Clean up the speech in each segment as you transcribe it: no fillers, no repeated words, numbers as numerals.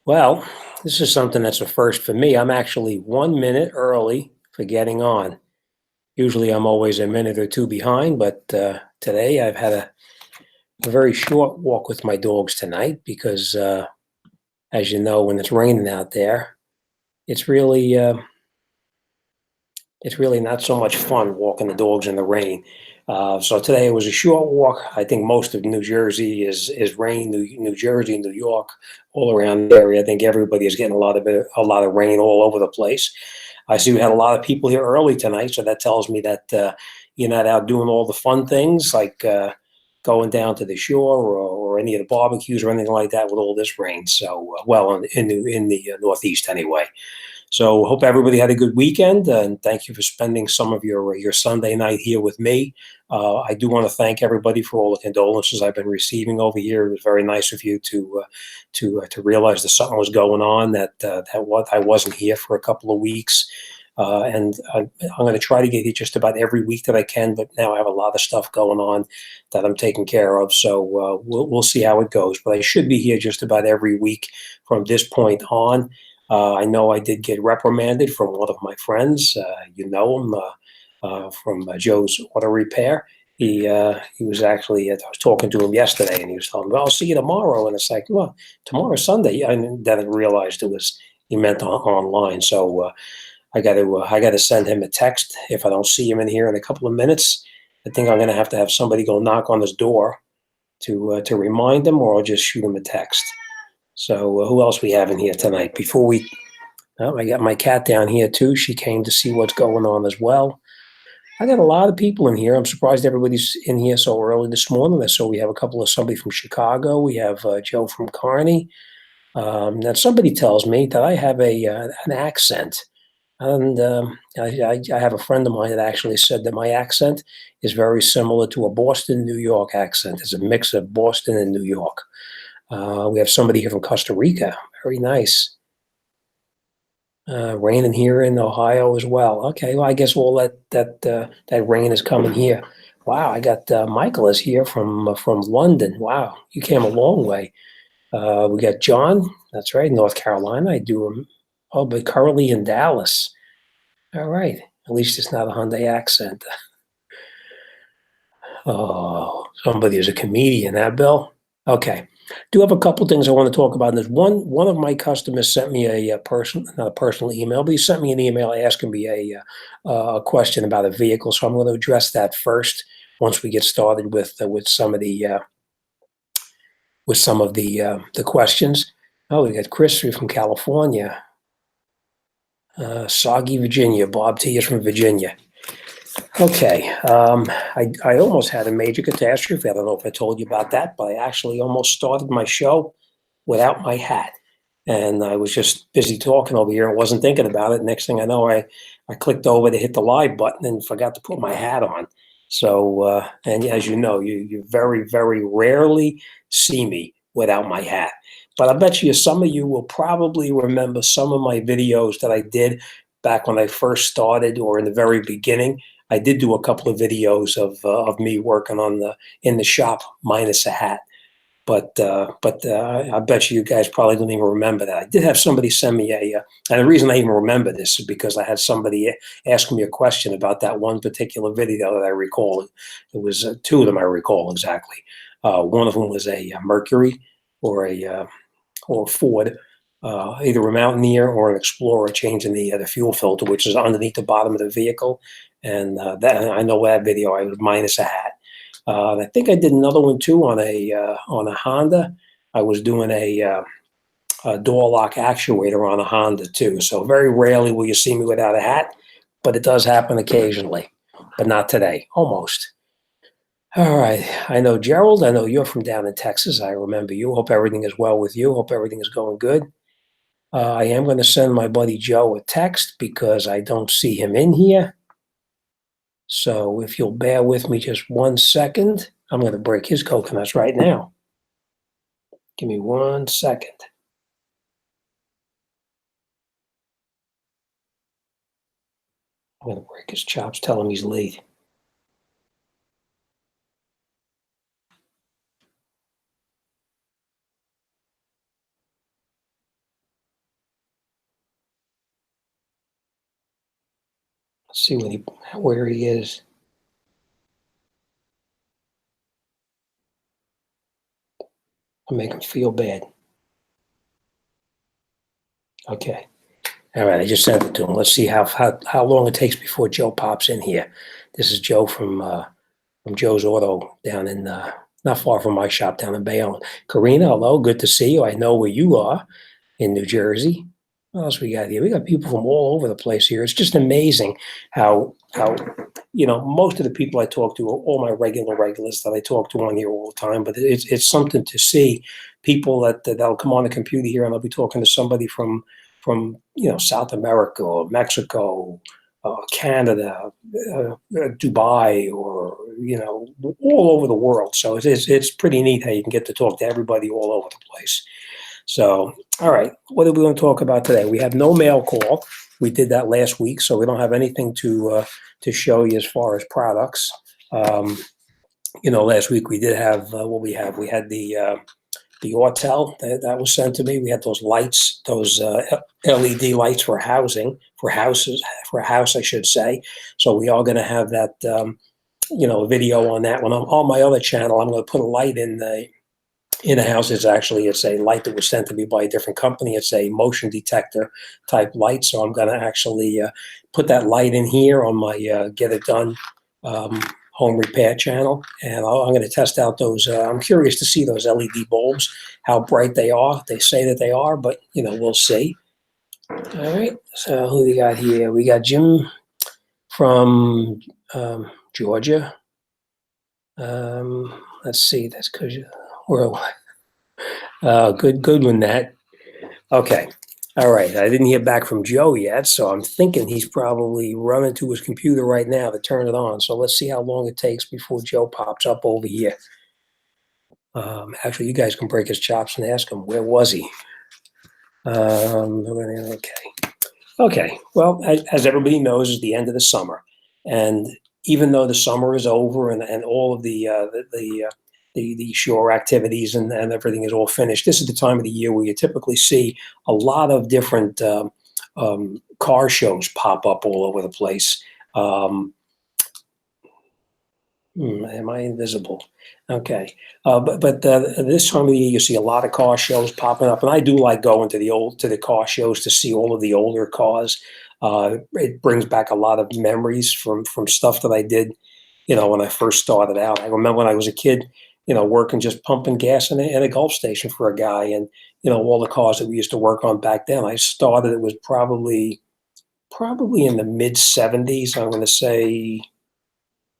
Well, this is something that's a first for me. I'm actually 1 minute early for getting on. Usually I'm always a minute or two behind, but today I've had a very short walk with my dogs tonight because, as you know, when it's raining out there, it's really uh, it's really not so much fun walking the dogs in the rain. So today it was a short walk. I think most of New Jersey is rain. New Jersey, New York, all around the area. I think everybody is getting a lot of rain all over the place. I see we had a lot of people here early tonight, so that tells me that you're not out doing all the fun things like going down to the shore or any of the barbecues or anything like that with all this rain. So, well, in the Northeast anyway. So hope everybody had a good weekend, and thank you for spending some of your Sunday night here with me. I do want to thank everybody for all the condolences I've been receiving over here. It was very nice of you to realize that something was going on, that what I wasn't here for a couple of weeks. And I'm going to try to get here just about every week that I can, but now I have a lot of stuff going on that I'm taking care of. So we'll see how it goes. But I should be here just about every week from this point on. I know I did get reprimanded from one of my friends. You know him from Joe's Auto Repair. He was actually, I was talking to him yesterday, and he was telling me, "Well, I'll see you tomorrow." And it's like, well, tomorrow's Sunday. And then I realized he meant online. So I got to send him a text if I don't see him in here in a couple of minutes. I think I'm going to have somebody go knock on his door to remind him, or I'll just shoot him a text. So who else we have in here tonight? I got my cat down here too. She came to see what's going on as well. I got a lot of people in here. I'm surprised everybody's in here so early this morning. So we have a couple of somebody from Chicago. We have Joe from Kearney. Now somebody tells me that I have an accent, and I have a friend of mine that actually said that my accent is very similar to a Boston, New York accent. It's a mix of Boston and New York. We have somebody here from Costa Rica. Very nice. Raining here in Ohio as well. Okay, well, I guess all that rain is coming here. Wow, I got Michael is here from London. Wow, you came a long way. We got John. That's right, North Carolina. I do. Oh, but currently in Dallas. All right. At least it's not a Hyundai accent. Oh, somebody is a comedian, that Bill. Okay. Do have a couple things I want to talk about. There's one of my customers sent me not a personal email, but he sent me an email asking me a question about a vehicle. So I'm going to address that first once we get started with some of the questions. Oh, we got Chris from California, Soggy, Virginia. Bob T is from Virginia. Okay, I almost had a major catastrophe. I don't know if I told you about that, but I actually almost started my show without my hat. And I was just busy talking over here and wasn't thinking about it. Next thing I know, I clicked over to hit the live button and forgot to put my hat on. So, and as you know, you very, very rarely see me without my hat. But I bet you some of you will probably remember some of my videos that I did back when I first started or in the very beginning. I did do a couple of videos of me working in the shop minus a hat. But I bet you guys probably don't even remember that. I did have somebody send me and the reason I even remember this is because I had somebody ask me a question about that one particular video that I recall. It was two of them I recall exactly. One of them was a Mercury or or Ford, either a Mountaineer or an Explorer, changing the fuel filter, which is underneath the bottom of the vehicle. And that I know that video I was minus a hat. I think I did another one too on a Honda. I was doing a door lock actuator on a Honda too. So very rarely will you see me without a hat, but it does happen occasionally, but not today, almost. All right. I know Gerald. I know you're from down in Texas. I remember you. Hope everything is well with you. Hope everything is going good. I am going to send my buddy Joe a text because I don't see him in here. So if you'll bear with me just 1 second, I'm going to break his coconuts right now. Give me 1 second. I'm going to break his chops, tell him he's late. Let's see where he is. I'll make him feel bad. Okay. All right, I just sent it to him. Let's see how long it takes before Joe pops in here. This is Joe from Joe's Auto down in not far from my shop down in Bayonne. Karina, hello, good to see you. I know where you are in New Jersey. What else we got here? We got people from all over the place here. It's just amazing how most of the people I talk to are all my regulars that I talk to on here all the time. But it's something to see people that'll come on the computer here, and I'll be talking to somebody from South America or Mexico, Canada, Dubai, or all over the world. So it's pretty neat how you can get to talk to everybody all over the place. So, all right, what are we going to talk about today? We have no mail call. We did that last week, so we don't have anything to show you as far as products. Last week we did have what we have. We had the Autel that was sent to me. We had those lights, those LED lights for houses, for a house, I should say. So we are going to have that, video on that one. On my other channel, I'm going to put a light in the house. It's a light that was sent to me by a different company. It's a motion detector type light. So I'm going to actually put that light in here on my Get It Done home repair channel. And I'm going to test out those. I'm curious to see those LED bulbs, how bright they are. They say that they are, but we'll see. All right. So who we got here? We got Jim from Georgia. Let's see. That's because we're good one, that. Okay. All right. I didn't hear back from Joe yet, so I'm thinking he's probably running to his computer right now to turn it on. So let's see how long it takes before Joe pops up over here. Actually, you guys can break his chops and ask him, where was he? Okay. Okay. Well, as everybody knows, it's the end of the summer. And even though the summer is over and all of the shore activities and everything is all finished, this is the time of the year where you typically see a lot of different car shows pop up all over the place. Am I invisible? Okay. But this time of the year, you see a lot of car shows popping up, and I do like going to the car shows to see all of the older cars. It brings back a lot of memories from stuff that I did, when I first started out. I remember when I was a kid, working just pumping gas in a Gulf station for a guy, and all the cars that we used to work on back then. I started. It was probably in the mid '70s. I'm going to say.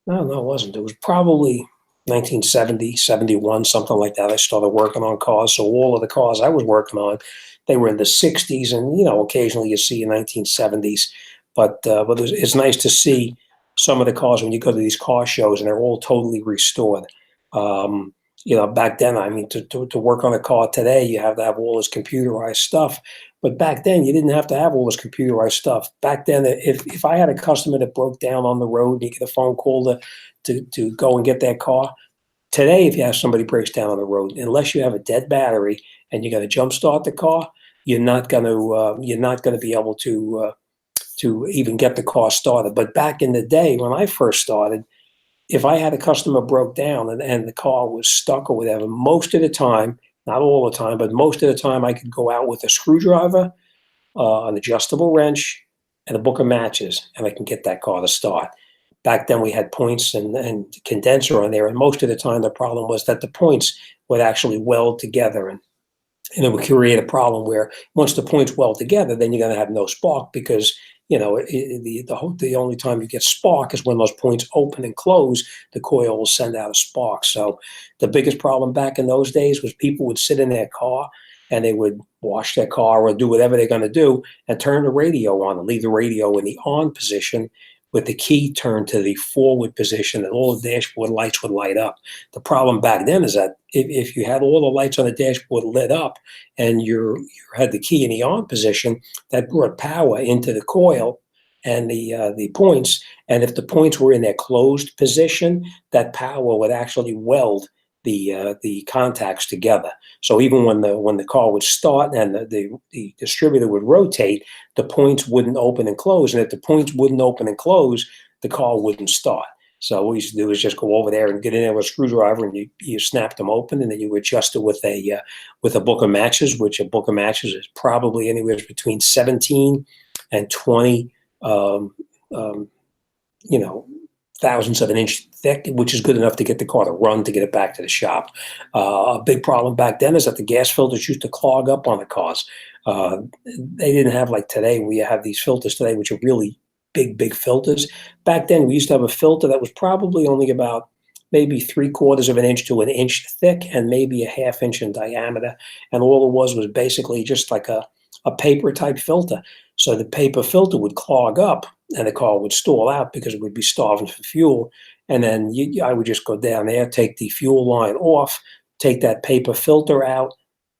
No, it wasn't. It was probably 1970, 71, something like that. I started working on cars. So all of the cars I was working on, they were in the 60s, and occasionally you see in 1970s. But it's nice to see some of the cars when you go to these car shows, and they're all totally restored. Back then, I mean, to work on a car today, you have to have all this computerized stuff. But back then, you didn't have to have all this computerized stuff. Back then, if I had a customer that broke down on the road and you get a phone call to go and get that car, today, if you have somebody breaks down on the road, unless you have a dead battery and you got to jump start the car, you're not gonna be able to even get the car started. But back in the day when I first started, if I had a customer broke down and the car was stuck or whatever, most of the time, not all the time, but most of the time, I could go out with a screwdriver, an adjustable wrench, and a book of matches, and I can get that car to start. Back then, we had points and condenser on there, and most of the time, the problem was that the points would actually weld together, and it would create a problem where once the points weld together, then you're going to have no spark because the only time you get spark is when those points open and close. The coil will send out a spark. So the biggest problem back in those days was people would sit in their car and they would wash their car or do whatever they're going to do and turn the radio on and leave the radio in the on position with the key turned to the forward position, and all the dashboard lights would light up. The problem back then is that if you had all the lights on the dashboard lit up and you had the key in the on position, that brought power into the coil and the points. And if the points were in their closed position, that power would actually weld the contacts together. So even when the car would start and the distributor would rotate, the points wouldn't open and close. And if the points wouldn't open and close, the car wouldn't start. So what we used to do is just go over there and get in there with a screwdriver, and you snap them open, and then you adjust it with a book of matches, which a book of matches is probably anywhere between 17 and 20 you know, thousandths of an inch thick, which is good enough to get the car to run to get it back to the shop. A big problem back then is that the gas filters used to clog up on the cars. They didn't have like today, where you have these filters today, which are really big filters. Back then, we used to have a filter that was probably only about maybe 3/4 of an inch to an inch thick and maybe a 1/2 inch in diameter. And all it was basically just like a paper type filter. So the paper filter would clog up and the car would stall out because it would be starving for fuel. And then I would just go down there, take the fuel line off, take that paper filter out,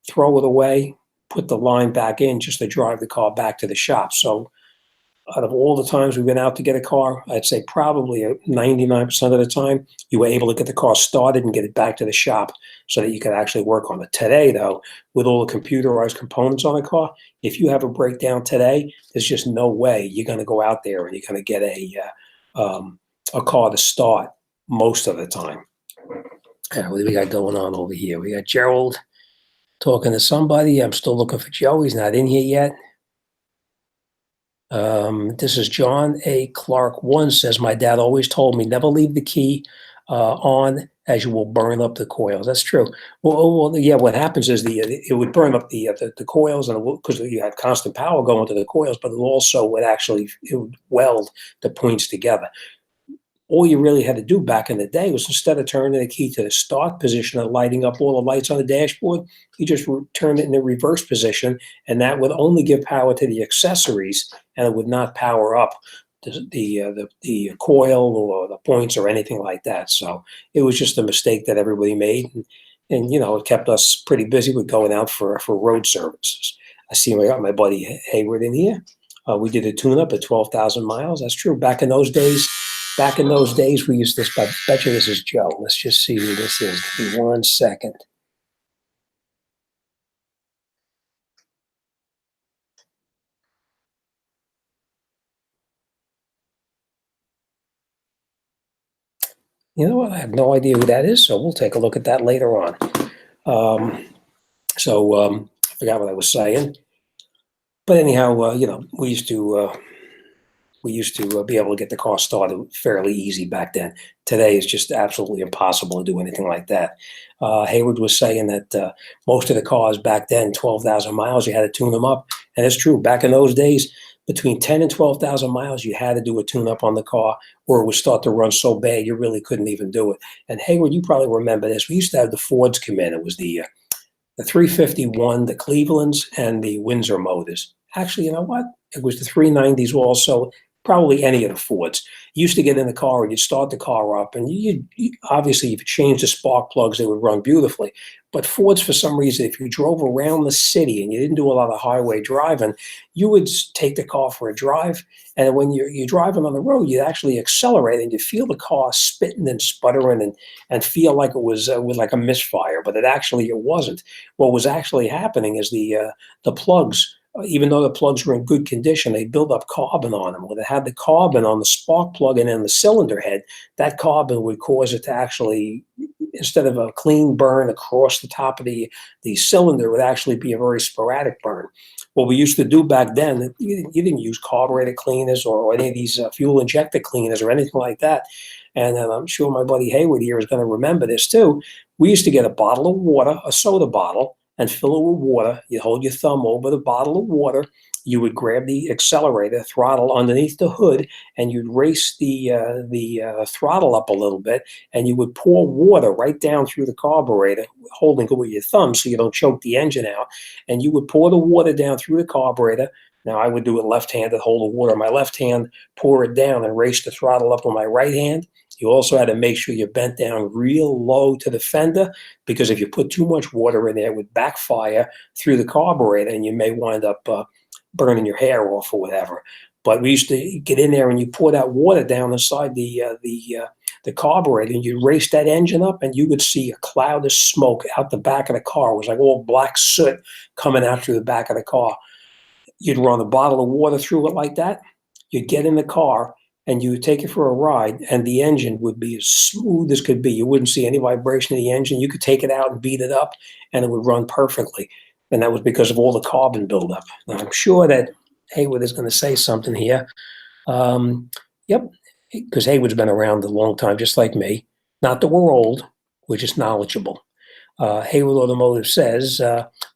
throw it away, put the line back in just to drive the car back to the shop. So out of all the times we've been out to get a car, I'd say probably 99% of the time, you were able to get the car started and get it back to the shop so that you could actually work on it. Today, though, with all the computerized components on a car, if you have a breakdown today, there's just no way you're going to go out there and you're going to get a car to start most of the time. What do we got going on over here? We got Gerald talking to somebody. I'm still looking for Joe. He's not in here yet. This is John A. Clark 1 says, my dad always told me never leave the key on, as you will burn up the coils. That's true. Well, yeah. What happens is it would burn up the coils, and because you had constant power going to the coils, but it also would weld the points together. All you really had to do back in the day was, instead of turning the key to the start position and lighting up all the lights on the dashboard, you just turn it in the reverse position, and that would only give power to the accessories, and it would not power up the coil or the points or anything like that. So it was just a mistake that everybody made, and it kept us pretty busy with going out for road services. I see I got my buddy Hayward in here. We did a tune-up at 12,000 miles. That's true. Back in those days, we used this. I bet you this is Joe. Let's just see who this is. Give me 1 second. You know what? I have no idea who that is, so we'll take a look at that later on. I forgot what I was saying. But anyhow, we used to be able to get the car started fairly easy back then. Today it's just absolutely impossible to do anything like that. Hayward was saying that most of the cars back then, 12,000 miles, you had to tune them up. And it's true. Back in those days, between 10 and 12,000 miles, you had to do a tune-up on the car, or it would start to run so bad you really couldn't even do it. And Hayward, you probably remember this. We used to have the Fords come in. It was the 351, the Clevelands, and the Windsor motors. Actually, you know what? It was the 390s also. Probably any of the Fords. You used to get in the car and you'd start the car up, and you obviously, if you changed the spark plugs, they would run beautifully. But Fords, for some reason, if you drove around the city and you didn't do a lot of highway driving, you would take the car for a drive, and when you're driving on the road, you actually accelerate and you feel the car spitting and sputtering and feel like it was with like a misfire, but it wasn't. What was actually happening is the plugs, even though the plugs were in good condition, they build up carbon on them. When it had the carbon on the spark plug and in the cylinder head, that carbon would cause it to actually, instead of a clean burn across the top of the cylinder, it would actually be a very sporadic burn. What we used to do back then, you didn't use carburetor cleaners or any of these fuel injector cleaners or anything like that. And I'm sure my buddy Hayward here is going to remember this too. We used to get a bottle of water, a soda bottle, and fill it with water. You hold your thumb over the bottle of water. You would grab the accelerator throttle underneath the hood, and you'd race the throttle up a little bit, and you would pour water right down through the carburetor, holding it with your thumb so you don't choke the engine out. And you would pour the water down through the carburetor. Now, I would do it left-handed, hold the water in my left hand, pour it down, and race the throttle up with my right hand. You also had to make sure you bent down real low to the fender, because if you put too much water in there, it would backfire through the carburetor, and you may wind up burning your hair off or whatever. But we used to get in there, and you pour that water down inside the the carburetor, and you'd race that engine up, and you would see a cloud of smoke out the back of the car. It was like all black soot coming out through the back of the car. You'd run a bottle of water through it like that. You'd get in the car, and you would take it for a ride, and the engine would be as smooth as could be. You wouldn't see any vibration in the engine. You could take it out and beat it up, and it would run perfectly. And that was because of all the carbon buildup. Now, I'm sure that Haywood is going to say something here. Yep, because Haywood's been around a long time, just like me. Not that we're old, we're just knowledgeable. Haywood Automotive says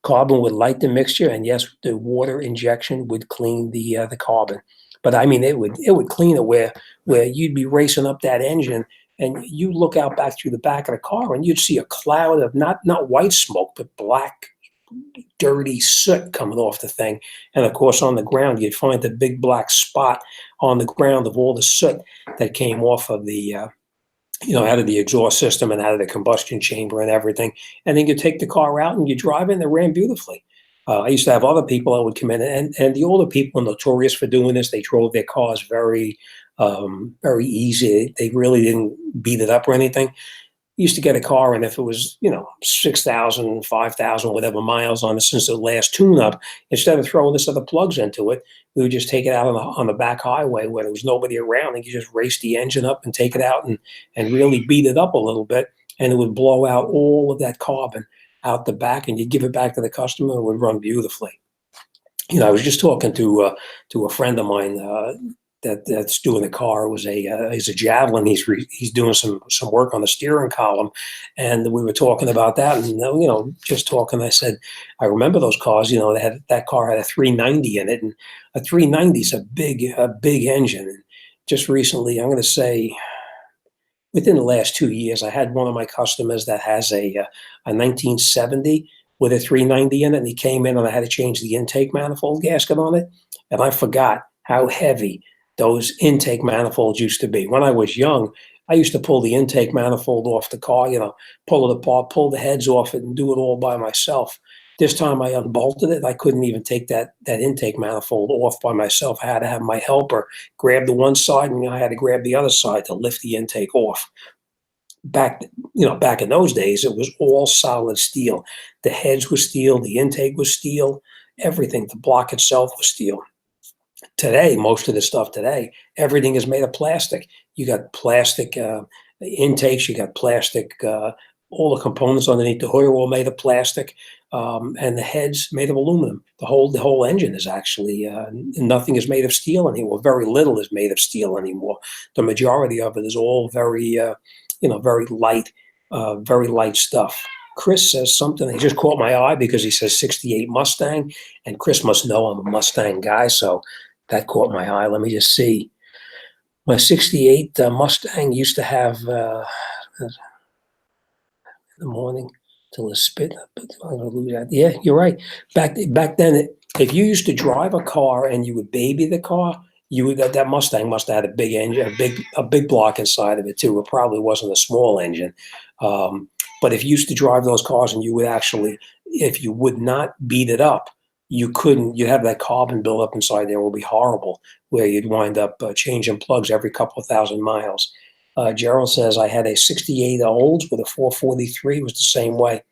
carbon would light the mixture, and yes, the water injection would clean the carbon. But I mean, it would clean it where you'd be racing up that engine, and you look out back through the back of the car, and you'd see a cloud of not white smoke, but black, dirty soot coming off the thing. And of course, on the ground, you'd find the big black spot on the ground of all the soot that came off of the out of the exhaust system and out of the combustion chamber and everything. And then you take the car out and you drive it, and it ran beautifully. I used to have other people that would come in, and the older people are notorious for doing this. They drove their cars very easy. They really didn't beat it up or anything. Used to get a car, and if it was 6,000, 5,000, whatever miles on it since the last tune-up, instead of throwing this other plugs into it, we would just take it out on the back highway where there was nobody around, and you just race the engine up and take it out and really beat it up a little bit, and it would blow out all of that carbon out the back, and you give it back to the customer, and it would run beautifully. I was just talking to a friend of mine that's doing the car. He's a Javelin. He's doing some work on the steering column, and we were talking about that, and just talking. I said, I remember those cars. That car had a 390 in it, and a 390 is a big engine. And just recently, I'm going to say, within the last 2 years, I had one of my customers that has a 1970 with a 390 in it, and he came in, and I had to change the intake manifold gasket on it, and I forgot how heavy those intake manifolds used to be. When I was young, I used to pull the intake manifold off the car, pull it apart, pull the heads off it, and do it all by myself. This time I unbolted it. I couldn't even take that intake manifold off by myself. I had to have my helper grab the one side, and I had to grab the other side to lift the intake off. Back in those days, it was all solid steel. The heads were steel, the intake was steel, everything. The block itself was steel. Today, most of the stuff today, everything is made of plastic. You got plastic intakes, you got plastic, all the components underneath the hood are all made of plastic, and the heads made of aluminum. The whole engine is actually, nothing is made of steel anymore. Very little is made of steel anymore. The majority of it is all very light stuff. Chris says something that just caught my eye because he says 68 Mustang, and Chris must know I'm a Mustang guy, so that caught my eye. Let me just see. My 68 Mustang used to have in the morning till it spit. Yeah, you're right. Back then, if you used to drive a car and you would baby the car, that Mustang must have had a big engine, a big block inside of it too. It probably wasn't a small engine. But if you used to drive those cars and you would actually, if you would not beat it up, you'd have that carbon build up inside there. It would be horrible, where you'd wind up changing plugs every couple of thousand miles. Gerald says, I had a 68 Olds with a 443, it was the same way.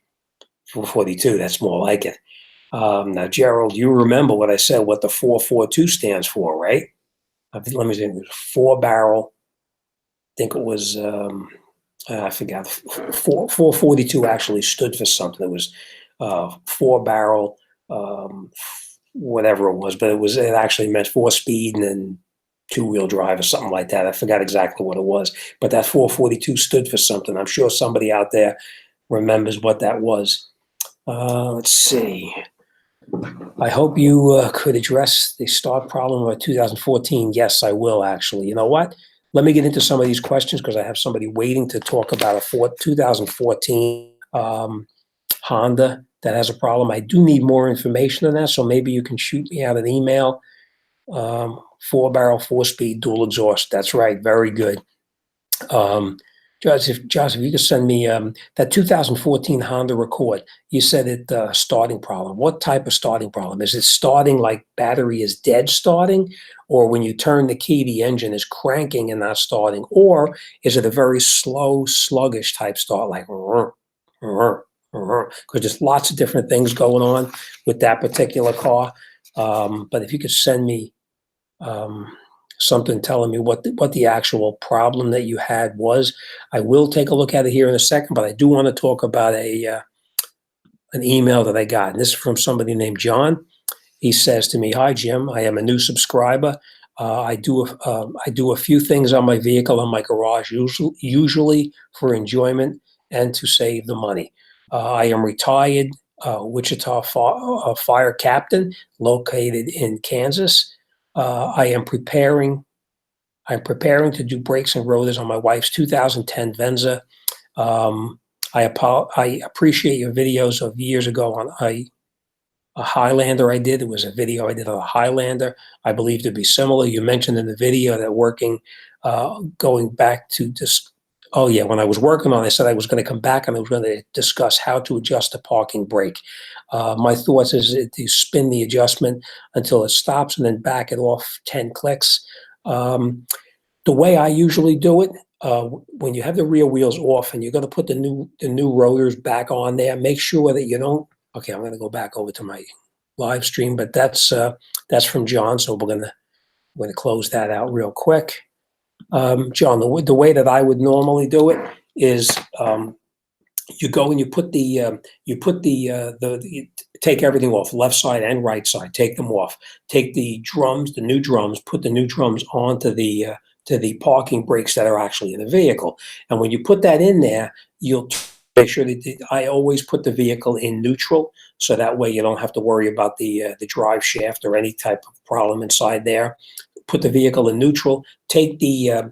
442, that's more like it. Now, Gerald, you remember what I said, what the 442 stands for, right? Let me see, it was 4-barrel. I think it was, I forgot. 442 actually stood for something. It was 4-barrel, whatever it was, but it actually meant 4-speed and then 2-wheel drive or something like that. I forgot exactly what it was, but that 442 stood for something. I'm sure somebody out there remembers what that was. Let's see. I hope you could address the start problem of 2014. Yes, I will, actually. You know what? Let me get into some of these questions because I have somebody waiting to talk about a 2014 Honda that has a problem. I do need more information on that, so maybe you can shoot me out an email. 4-barrel, 4-speed, dual exhaust. That's right. Very good. Josh, if you could send me that 2014 Honda Accord, you said it starting problem. What type of starting problem? Is it starting like battery is dead starting, or when you turn the key, the engine is cranking and not starting, or is it a very slow, sluggish type start, like because there's lots of different things going on with that particular car. But if you could send me um, something telling me what the actual problem that you had was. I will take a look at it here in a second, but I do want to talk about an email that I got. And this is from somebody named John. He says to me, "Hi Jim, I am a new subscriber. I do a few things on my vehicle in my garage, usually for enjoyment and to save the money. I am retired Wichita fire captain located in Kansas. I am preparing. I'm preparing to do brakes and rotors on my wife's 2010 Venza. Um, I appreciate your videos of years ago on a Highlander I did. It was a video I did on a Highlander. I believe to be similar. You mentioned in the video that going back to this. Oh yeah, when I was working on it, I said I was going to come back and I was going to discuss how to adjust the parking brake. My thoughts is to spin the adjustment until it stops and then back it off 10 clicks. The way I usually do it, when you have the rear wheels off and you're going to put the new rotors back on there, make sure that you don't. Okay, I'm going to go back over to my live stream, but that's from John, so we're gonna close that out real quick. John, the way that I would normally do it is you go and you take everything off, left side and right side, take them off. Take the new drums, put the new drums onto the parking brakes that are actually in the vehicle. And when you put that in there, you'll make sure that I always put the vehicle in neutral, so that way you don't have to worry about the drive shaft or any type of problem inside there. Put the vehicle in neutral, take the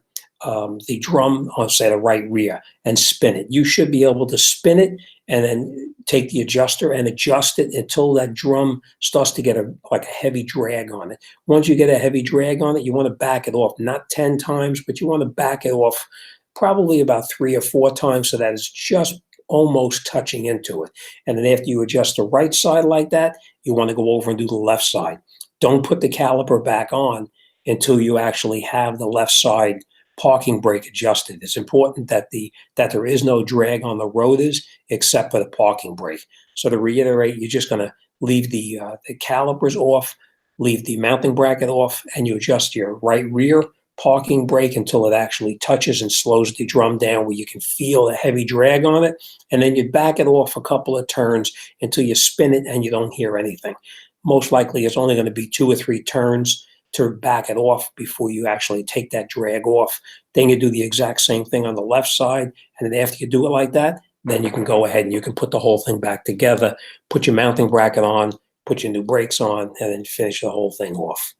drum on, say, the right rear and spin it. You should be able to spin it and then take the adjuster and adjust it until that drum starts to get like a heavy drag on it. Once you get a heavy drag on it, you want to back it off, not 10 times, but you want to back it off probably about 3 or 4 times so that it's just almost touching into it. And then after you adjust the right side like that, you want to go over and do the left side. Don't put the caliper back on until you actually have the left side parking brake adjusted. It's important that there is no drag on the rotors except for the parking brake. So to reiterate, you're just going to leave the calipers off, leave the mounting bracket off, and you adjust your right rear parking brake until it actually touches and slows the drum down where you can feel a heavy drag on it. And then you back it off a couple of turns until you spin it and you don't hear anything. Most likely it's only going to be 2 or 3 turns to back it off before you actually take that drag off. Then you do the exact same thing on the left side. And then after you do it like that, then you can go ahead and you can put the whole thing back together, put your mounting bracket on, put your new brakes on, and then finish the whole thing off.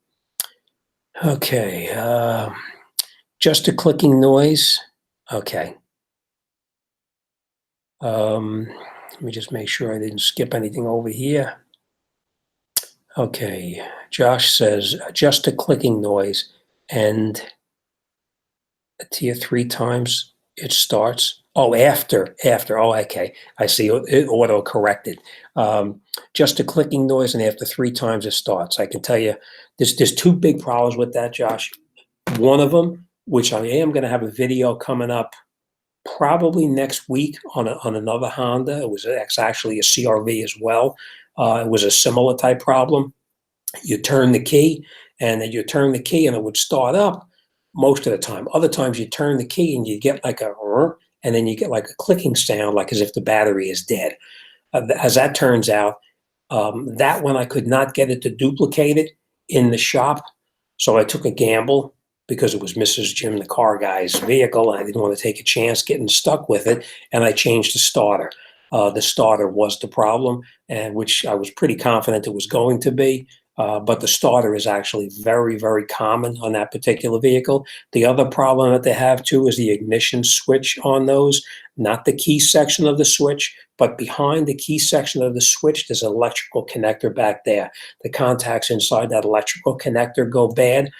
Okay, just a clicking noise. Okay. Let me just make sure I didn't skip anything over here. Okay, Josh says just a clicking noise, and tier 3 times it starts. Oh, after. Oh, okay. I see. It auto corrected. Just a clicking noise, and after 3 times it starts. I can tell you, there's 2 big problems with that, Josh. One of them, which I am going to have a video coming up probably next week on another Honda. It's actually a CRV as well. It was a similar type problem. You turn the key, and then you turn the key, and it would start up most of the time. Other times you turn the key, and you get like and then you get like a clicking sound, like as if the battery is dead. As that turns out, that one I could not get it to duplicate it in the shop, so I took a gamble because it was Mrs. Jimthecarguy's vehicle, and I didn't want to take a chance getting stuck with it, and I changed the starter. The starter was the problem, and which I was pretty confident it was going to be. But the starter is actually very, very common on that particular vehicle. The other problem that they have too is the ignition switch on those, not the key section of the switch, but behind the key section of the switch, there's an electrical connector back there. The contacts inside that electrical connector go bad.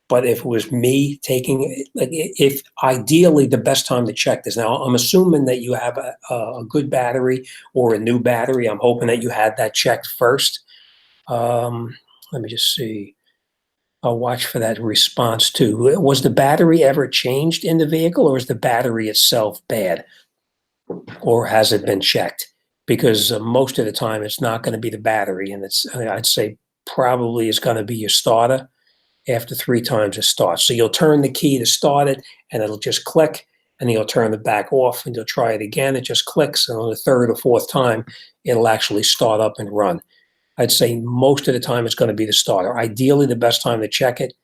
But if it was me taking, like, if ideally the best time to check this, now I'm assuming that you have a good battery or a new battery. I'm hoping that you had that checked first. Let me just see. I'll watch for that response too. Was the battery ever changed in the vehicle, or is the battery itself bad, or has it been checked? Because most of the time it's not going to be the battery, and I'd say probably it's going to be your starter after 3 times it starts. So you'll turn the key to start it, and it'll just click, and you'll turn it back off, and you'll try it again. It just clicks, and on the 3rd or 4th time, it'll actually start up and run. I'd say most of the time it's going to be the starter. Ideally, the best time to check it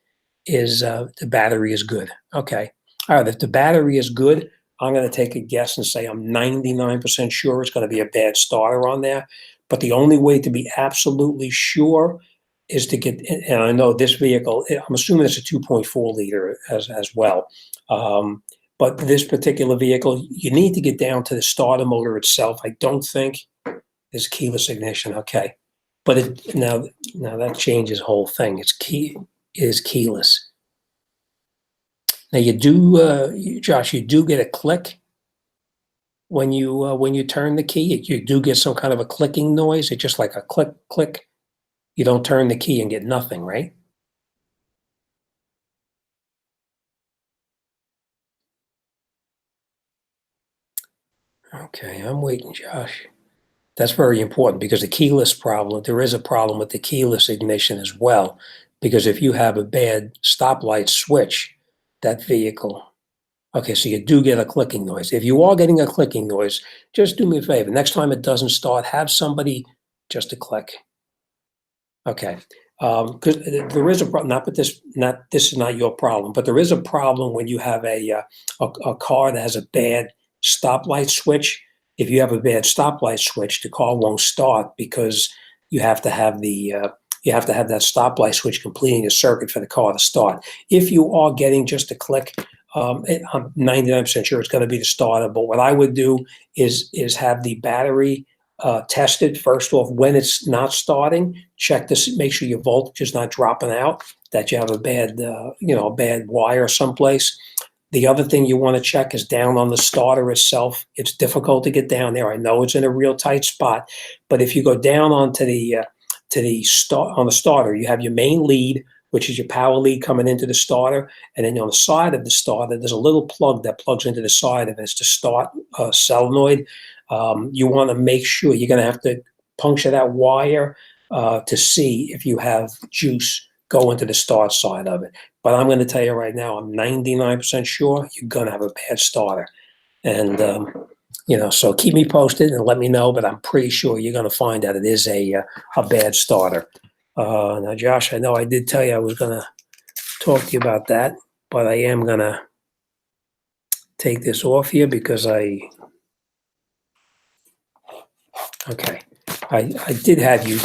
is the battery is good. Okay. All right. If the battery is good, I'm going to take a guess and say I'm 99% sure it's going to be a bad starter on there. But the only way to be absolutely sure is to get, and I know this vehicle, I'm assuming it's a 2.4 liter as well. But this particular vehicle, you need to get down to the starter motor itself. I don't think there's keyless ignition. Okay. But now that changes the whole thing. It is keyless. Now you do, Josh, you do get a click when you turn the key. You do get some kind of a clicking noise. It's just like a click, click. You don't turn the key and get nothing, right? Okay, I'm waiting, Josh. That's very important because the keyless problem, there is a problem with the keyless ignition as well. Because if you have a bad stoplight switch, that vehicle. Okay, so you do get a clicking noise. If you are getting a clicking noise, just do me a favor. Next time it doesn't start, have somebody just to click. Okay. Because there is a problem. Not this is not your problem, but there is a problem when you have a car that has a bad stoplight switch. If you have a bad stoplight switch, the car won't start because you have to have that stoplight switch completing a circuit for the car to start. If you are getting just a click, I'm 99% sure it's going to be the starter. But what I would do is have the battery tested first off when it's not starting. Check this, make sure your voltage is not dropping out, that you have a bad, a bad wire someplace. The other thing you want to check is down on the starter itself. It's difficult to get down there. I know it's in a real tight spot, but if you go down onto the starter, you have your main lead, which is your power lead coming into the starter, and then on the side of the starter, there's a little plug that plugs into the side of it. It's the start solenoid. You want to make sure you're going to have to puncture that wire to see if you have juice go into the start side of it. But I'm going to tell you right now, I'm 99% sure you're going to have a bad starter. And, so keep me posted and let me know, but I'm pretty sure you're going to find that it is a bad starter. Now, Josh, I know I did tell you I was going to talk to you about that, but I am going to take this off here because okay. I did have you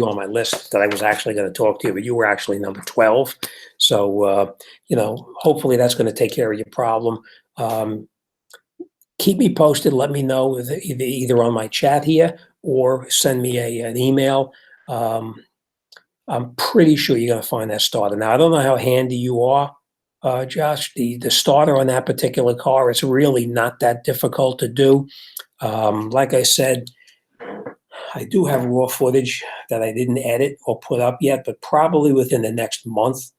on my list that I was actually going to talk to you, but you were actually number 12. So, hopefully that's going to take care of your problem. Keep me posted. Let me know either on my chat here or send me an email. I'm pretty sure you're going to find that starter. Now, I don't know how handy you are, Josh. The starter on that particular car, it's really not that difficult to do. Like I said, I do have raw footage that I didn't edit or put up yet, but probably within the next month,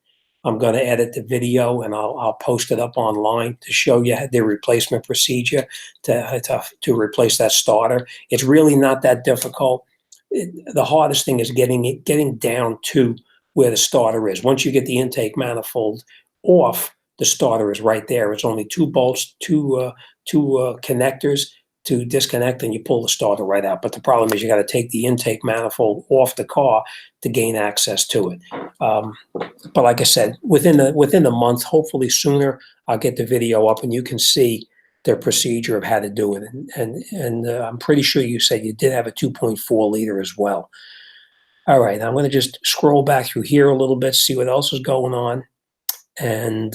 I'm going to edit the video and I'll post it up online to show you the replacement procedure to replace that starter. It's really not that difficult. The hardest thing is getting down to where the starter is. Once you get the intake manifold off, the starter is right there. It's only 2 bolts, two connectors to disconnect, and you pull the starter right out. But the problem is you got to take the intake manifold off the car to gain access to it. But like I said, within the month, hopefully sooner, I'll get the video up and you can see the procedure of how to do it. And I'm pretty sure you said you did have a 2.4 liter as well. All right, I'm going to just scroll back through here a little bit, see what else is going on. And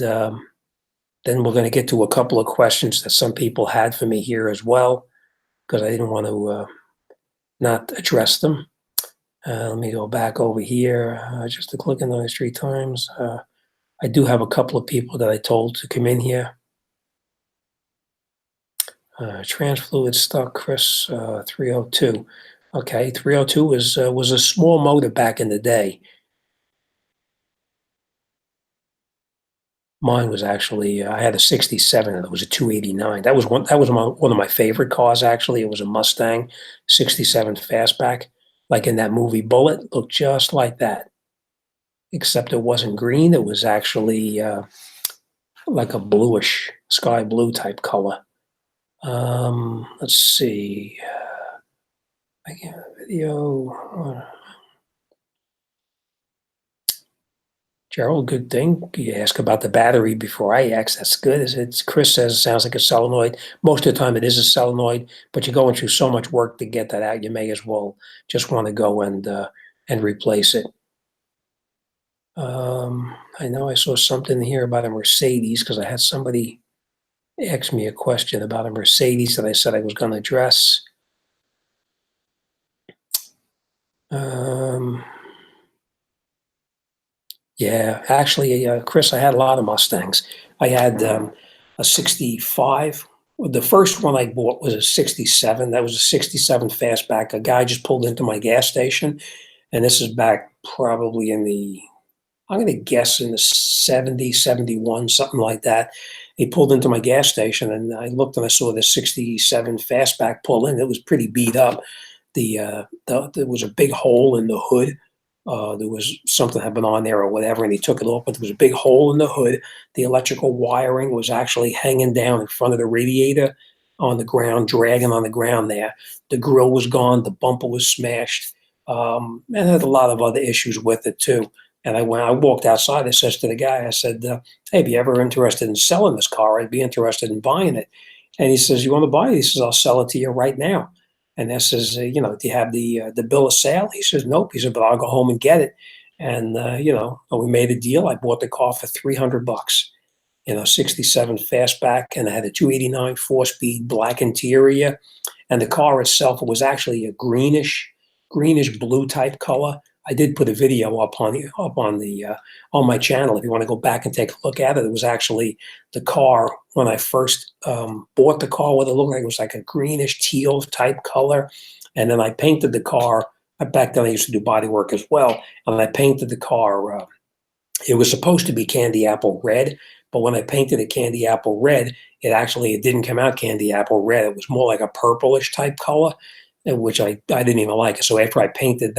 then we're going to get to a couple of questions that some people had for me here as well, because I didn't want to not address them. Let me go back over here just to click on those 3 times. I do have a couple of people that I told to come in here. Trans fluid stuck, Chris, 302. Okay, 302 was a small motor back in the day. Mine was actually I had a '67 and it was a 289. That was one of my favorite cars actually. It was a Mustang '67 fastback, like in that movie Bullet. Looked just like that, except it wasn't green. It was actually like a bluish sky blue type color. Let's see. I got a video. Gerald, good thing you ask about the battery before I ask. That's good. It's Chris says it sounds like a solenoid. Most of the time it is a solenoid, but you're going through so much work to get that out. You may as well just want to go and replace it. I know I saw something here about a Mercedes because I had somebody ask me a question about a Mercedes that I said I was going to address. Yeah, actually, Chris, I had a lot of Mustangs. I had a 65. The first one I bought was a 67. That was a 67 fastback. A guy just pulled into my gas station, and this is back probably in the, I'm going to guess in the 70, 71, something like that. He pulled into my gas station, and I looked and I saw the 67 fastback pull in. It was pretty beat up. There was a big hole in the hood. There was something had been on there or whatever, and he took it off, but there was a big hole in the hood. The electrical wiring was actually hanging down in front of the radiator on the ground, dragging on the ground there. The grill was gone. The bumper was smashed. And had a lot of other issues with it too. And when I walked outside, I says to the guy, I said, hey, if you're ever interested in selling this car, I'd be interested in buying it. And he says, you want to buy it? He says, I'll sell it to you right now. And I says, do you have the bill of sale? He says, nope. He said, but I'll go home and get it. And, we made a deal. I bought the car for $300, 67 fastback, and I had a 289 4-speed black interior. And the car itself was actually a greenish blue type color. I did put a video up on my channel. If you want to go back and take a look at it, it was actually the car when I first bought the car. What it looked like, it was like a greenish teal type color, and then I painted the car. Back then, I used to do body work as well, and I painted the car. It was supposed to be candy apple red, but when I painted it candy apple red, it didn't come out candy apple red. It was more like a purplish type color, which I didn't even like. So after I painted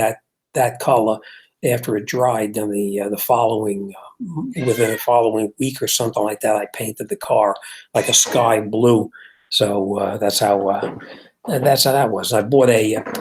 that color, after it dried, then within the following week or something like that, I painted the car like a sky blue. So that's how that was. I bought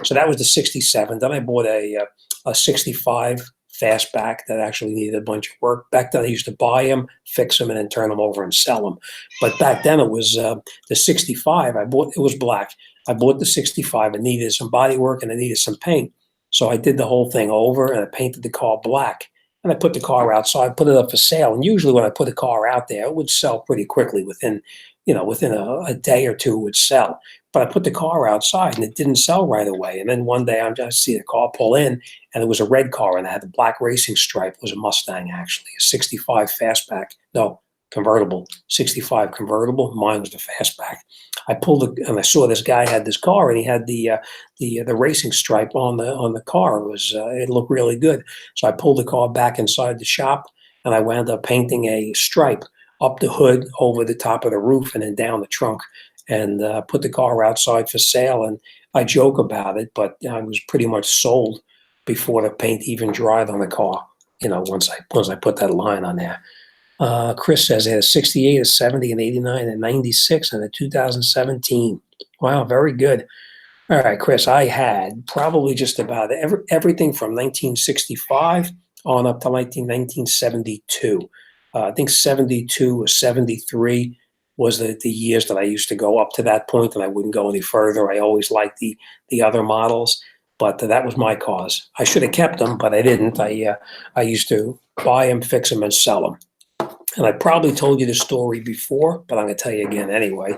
so that was the 67. Then I bought a 65 fastback that actually needed a bunch of work. Back then I used to buy them, fix them, and then turn them over and sell them. But back then it was the 65. It was black. I bought the 65. It needed some body work and it needed some paint. So I did the whole thing over and I painted the car black. And I put the car outside, put it up for sale. And usually when I put a car out there, it would sell pretty quickly within a day or two it would sell. But I put the car outside and it didn't sell right away. And then one day I just see the car pull in and it was a red car and it had the black racing stripe. It was a Mustang, actually, a 65 fastback. No, convertible, 65 convertible. Mine was the fastback. I pulled it and I saw this guy had this car and he had the racing stripe on the car. It looked really good. So I pulled the car back inside the shop and I wound up painting a stripe up the hood, over the top of the roof, and then down the trunk, and put the car outside for sale. And I joke about it, but I was pretty much sold before the paint even dried on the car. Once I put that line on there. Chris says he had a 68, a 70, an 89, a 96, and a 2017. Wow, very good. All right, Chris, I had probably just about everything from 1965 on up to 1972. I think 72 or 73 was the years that I used to go up to that point, and I wouldn't go any further. I always liked the other models, but that was my cause. I should have kept them, but I didn't. I used to buy them, fix them, and sell them. And I probably told you the story before, but I'm going to tell you again anyway.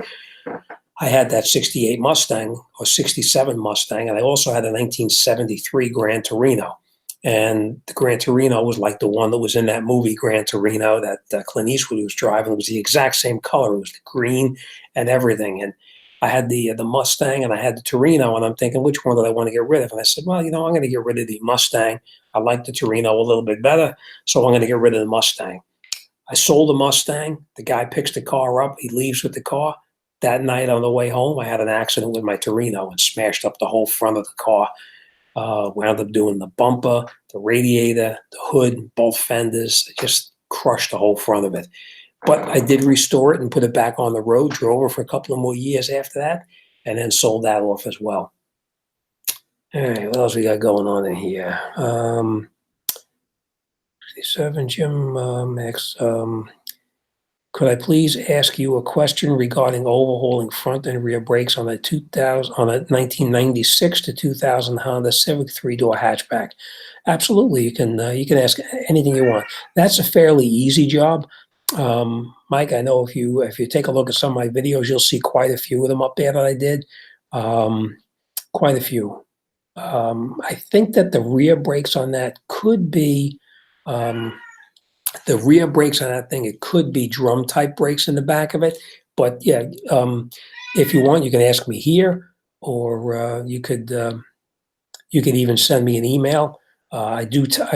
I had that 68 Mustang or 67 Mustang, and I also had a 1973 Gran Torino. And the Gran Torino was like the one that was in that movie, Gran Torino, that Clint Eastwood was driving. It was the exact same color. It was the green and everything. And I had the Mustang and I had the Torino, and I'm thinking, which one did I want to get rid of? And I said, well, I'm going to get rid of the Mustang. I like the Torino a little bit better, so I'm going to get rid of the Mustang. I sold the Mustang. The guy picks the car up. He leaves with the car. That night on the way home, I had an accident with my Torino and smashed up the whole front of the car. Wound up doing the bumper, the radiator, the hood, both fenders. It just crushed the whole front of it. But I did restore it and put it back on the road, drove it for a couple of more years after that, and then sold that off as well. All right, what else we got going on in here? 67 Jim Max. Could I please ask you a question regarding overhauling front and rear brakes on a 1996 to 2000 Honda Civic 3-door hatchback? Absolutely, you can ask anything you want. That's a fairly easy job. Mike, I know if you take a look at some of my videos, you'll see quite a few of them up there that I did. Quite a few. I think that the rear brakes on that could be it could be drum type brakes in the back of it. But yeah, if you want, you can ask me here, or you could even send me an email. I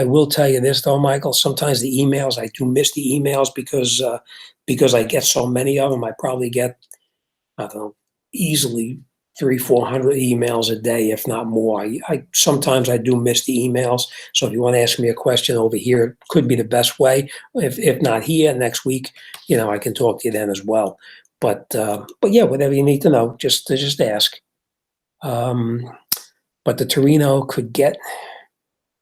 will tell you this though, Michael. Sometimes the emails, I do miss the emails because I get so many of them. I probably get, I don't know, easily 300-400 emails a day, if not more. Sometimes I do miss the emails. So if you want to ask me a question over here, it could be the best way. If not here, next week, I can talk to you then as well. But yeah, whatever you need to know, just ask. But the Torino could get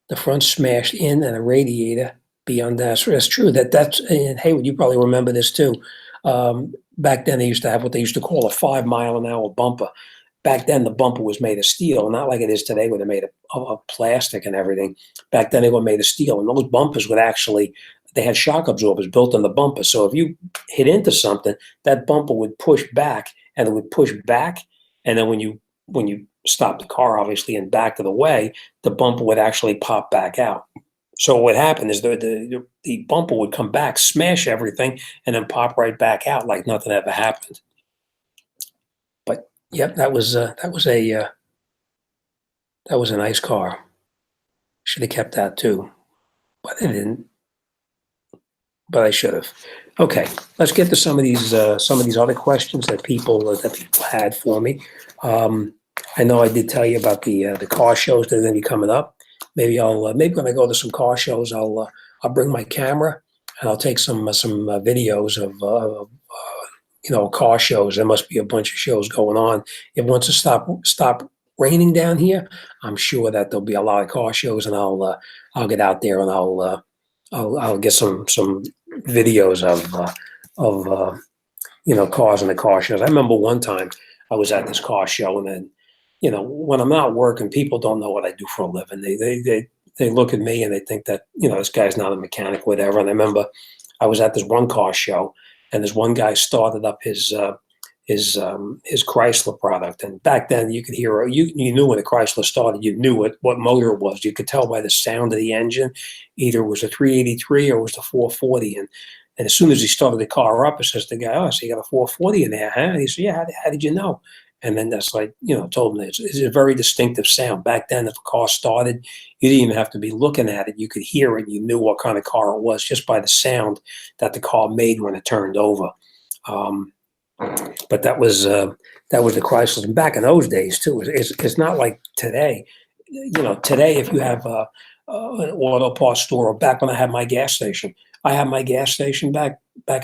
the front smashed in and a radiator beyond that. So that's true. And Haywood, you probably remember this too. Back then they used to have what they used to call a 5-mile-an-hour bumper. Back then the bumper was made of steel, not like it is today where they're made of plastic and everything. Back then they were made of steel, and those bumpers they had shock absorbers built in the bumper. So if you hit into something, that bumper would push back, and it would push back, and then when you stop the car, obviously, and back to the way, the bumper would actually pop back out. So what would happen is the bumper would come back, smash everything, and then pop right back out like nothing ever happened. But yep, that was a nice car. Should have kept that too, but I didn't. But I should have. Okay, let's get to some of these other questions that people had for me. I know I did tell you about the car shows that are going to be coming up. Maybe when I go to some car shows, I'll bring my camera and I'll take some videos of car shows. There must be a bunch of shows going on. If once it stop raining down here, I'm sure that there'll be a lot of car shows, and I'll get out there and I'll get some videos of cars in the car shows. I remember one time I was at this car show, and then when I'm not working, people don't know what I do for a living. They look at me and they think that this guy's not a mechanic, whatever. And I remember I was at this one car show, and this one guy started up his Chrysler product. And back then you could hear, you knew when the Chrysler started, you knew what motor it was. You could tell by the sound of the engine. Either it was a 383 or it was the 440. And as soon as he started the car up, it says the guy, "Oh, so you got a 440 in there, huh?" And he said, "Yeah, how did you know?" And then that's like, told him it's a very distinctive sound. Back then, if a car started, you didn't even have to be looking at it. You could hear it. You knew what kind of car it was just by the sound that the car made when it turned over. But that was the Chrysler. And back in those days too, it's not like today. Today if you have an auto parts store, or back when I had my gas station, back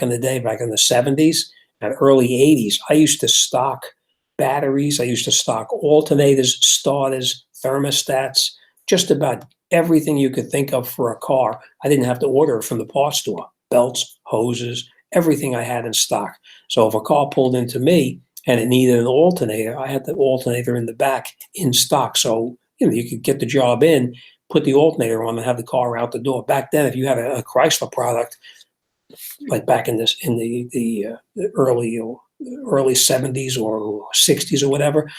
in the day, back in the 70s and early 80s, I used to stock batteries. I used to stock alternators, starters, thermostats, just about everything you could think of for a car. I didn't have to order it from the parts store. Belts, hoses, everything I had in stock. So if a car pulled into me and it needed an alternator, I had the alternator in the back in stock. So, you could get the job in, put the alternator on, and have the car out the door. Back then, if you had a Chrysler product, like back in the early 70s or 60s or whatever,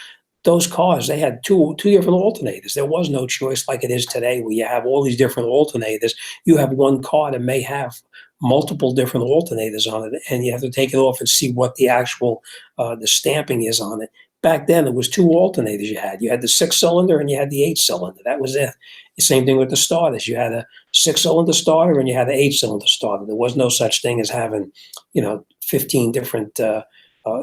those cars, they had two different alternators. There was no choice like it is today, where you have all these different alternators. You have one car that may have multiple different alternators on it, and you have to take it off and see what the actual the stamping is on it. Back then, it was two alternators you had. You had the 6-cylinder and you had the 8-cylinder. That was it. The same thing with the starters. You had a 6-cylinder starter and you had an 8-cylinder starter. There was no such thing as having, 15 different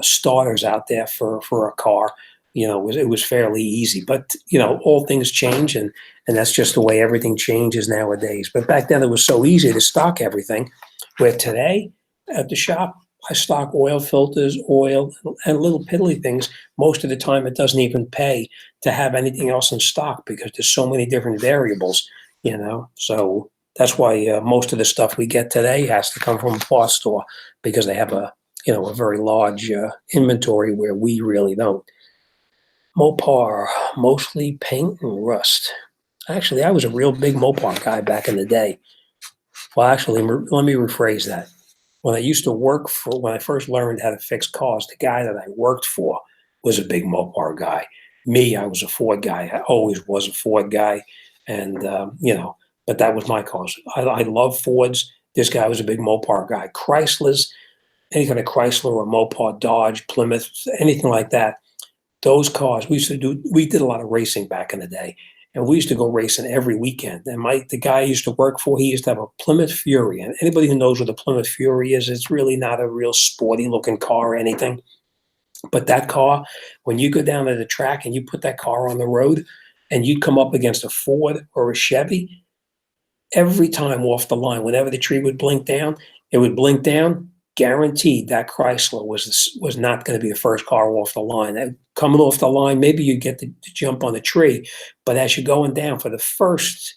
starters out there for a car. It was fairly easy, but all things change, and that's just the way everything changes nowadays. But back then it was so easy to stock everything, where today at the shop I stock oil filters, oil, and little piddly things. Most of the time it doesn't even pay to have anything else in stock because there's so many different variables, So that's why most of the stuff we get today has to come from a parts store, because they have a very large inventory where we really don't. Mopar, mostly paint and rust. Actually, I was a real big Mopar guy back in the day. Well, actually, let me rephrase that. When I first learned how to fix cars, the guy that I worked for was a big Mopar guy. Me, I was a Ford guy. I always was a Ford guy. And, but that was my cause. I love Fords. This guy was a big Mopar guy. Chryslers, any kind of Chrysler or Mopar, Dodge, Plymouth, anything like that. Those cars, we did a lot of racing back in the day, and we used to go racing every weekend. And the guy I used to work for, he used to have a Plymouth Fury. And anybody who knows what a Plymouth Fury is, it's really not a real sporty looking car or anything. But that car, when you go down to the track and you put that car on the road and you come up against a Ford or a Chevy, every time off the line, whenever the tree would blink down, it would blink down. Guaranteed that Chrysler was not going to be the first car off the line. Coming off the line, maybe you get to jump on the tree, but as you're going down for the first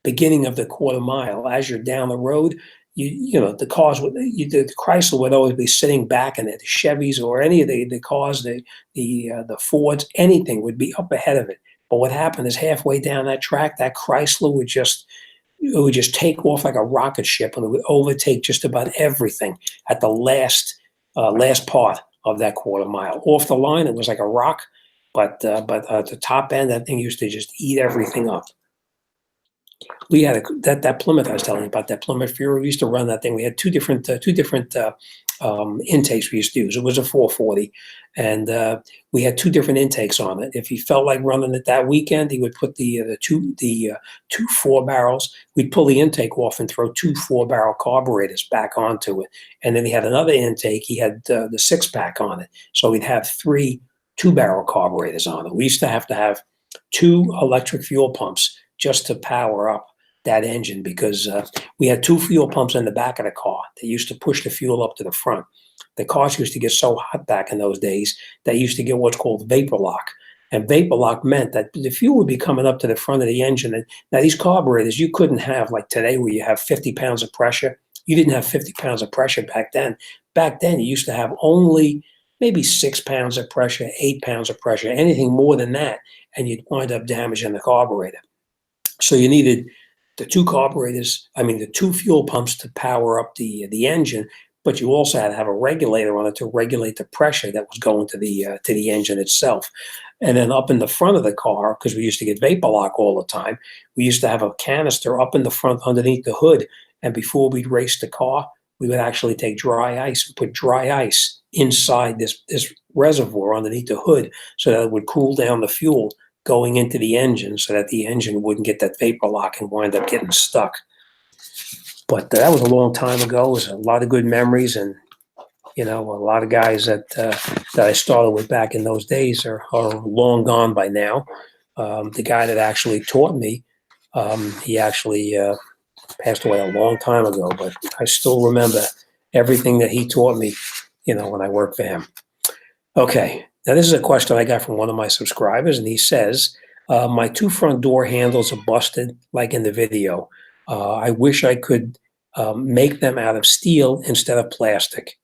beginning of the quarter mile, as you're down the road, the cars the Chrysler would always be sitting back, and the Chevys or any of the cars, the Fords, anything would be up ahead of it. But what happened is halfway down that track, that Chrysler would just take off like a rocket ship, and it would overtake just about everything at the last part of that quarter mile. Off the line, it was like a rock, but at the top end, that thing used to just eat everything up. We had that Plymouth I was telling you about, that Plymouth Fury. We used to run that thing. We had two different intakes we used to use. It was a 440, and we had two different intakes on it. If he felt like running it that weekend, he would put the two 4-barrels. We'd pull the intake off and throw two 4-barrel carburetors back onto it, and then he had another intake. He had the 6-pack on it, so we'd have three 2-barrel carburetors on it. We used to have two electric fuel pumps just to power up that engine, because we had two fuel pumps in the back of the car that used to push the fuel up to the front. The cars used to get so hot back in those days that used to get what's called vapor lock. And vapor lock meant that the fuel would be coming up to the front of the engine. And now these carburetors, you couldn't have like today where you have 50 pounds of pressure. You didn't have 50 pounds of pressure back then. Back then, you used to have only maybe 6 pounds of pressure, 8 pounds of pressure. Anything more than that, and you'd wind up damaging the carburetor. So you needed the two fuel pumps to power up the engine, but you also had to have a regulator on it to regulate the pressure that was going to the engine itself. And then up in the front of the car, because we used to get vapor lock all the time, we used to have a canister up in the front underneath the hood. And before we'd race the car, we would actually take dry ice and put dry ice inside this reservoir underneath the hood so that it would cool down the fuel going into the engine, so that the engine wouldn't get that vapor lock and wind up getting stuck. But that was a long time ago. It was a lot of good memories, and a lot of guys that I started with back in those days are long gone by now. The guy that actually taught me, he actually passed away a long time ago, but I still remember everything that he taught me, when I worked for him. Okay. Now, this is a question I got from one of my subscribers, and he says, my two front door handles are busted like in the video. I wish I could make them out of steel instead of plastic.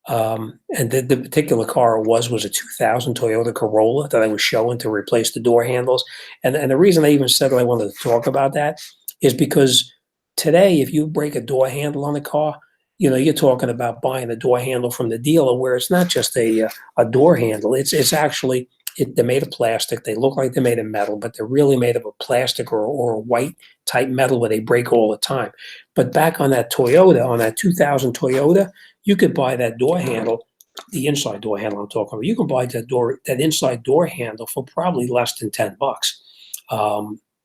And the particular car was a 2000 Toyota Corolla that I was showing to replace the door handles. And the reason I even said that I wanted to talk about that is because today, if you break a door handle on a car, you're talking about buying a door handle from the dealer, where it's not just a door handle. It's actually They're made of plastic. They look like they're made of metal, but they're really made of a plastic or a white type metal where they break all the time. But back on that Toyota, on that 2000 Toyota, you could buy that door handle, the inside door handle I'm talking about. You can buy that inside door handle for probably less than $10.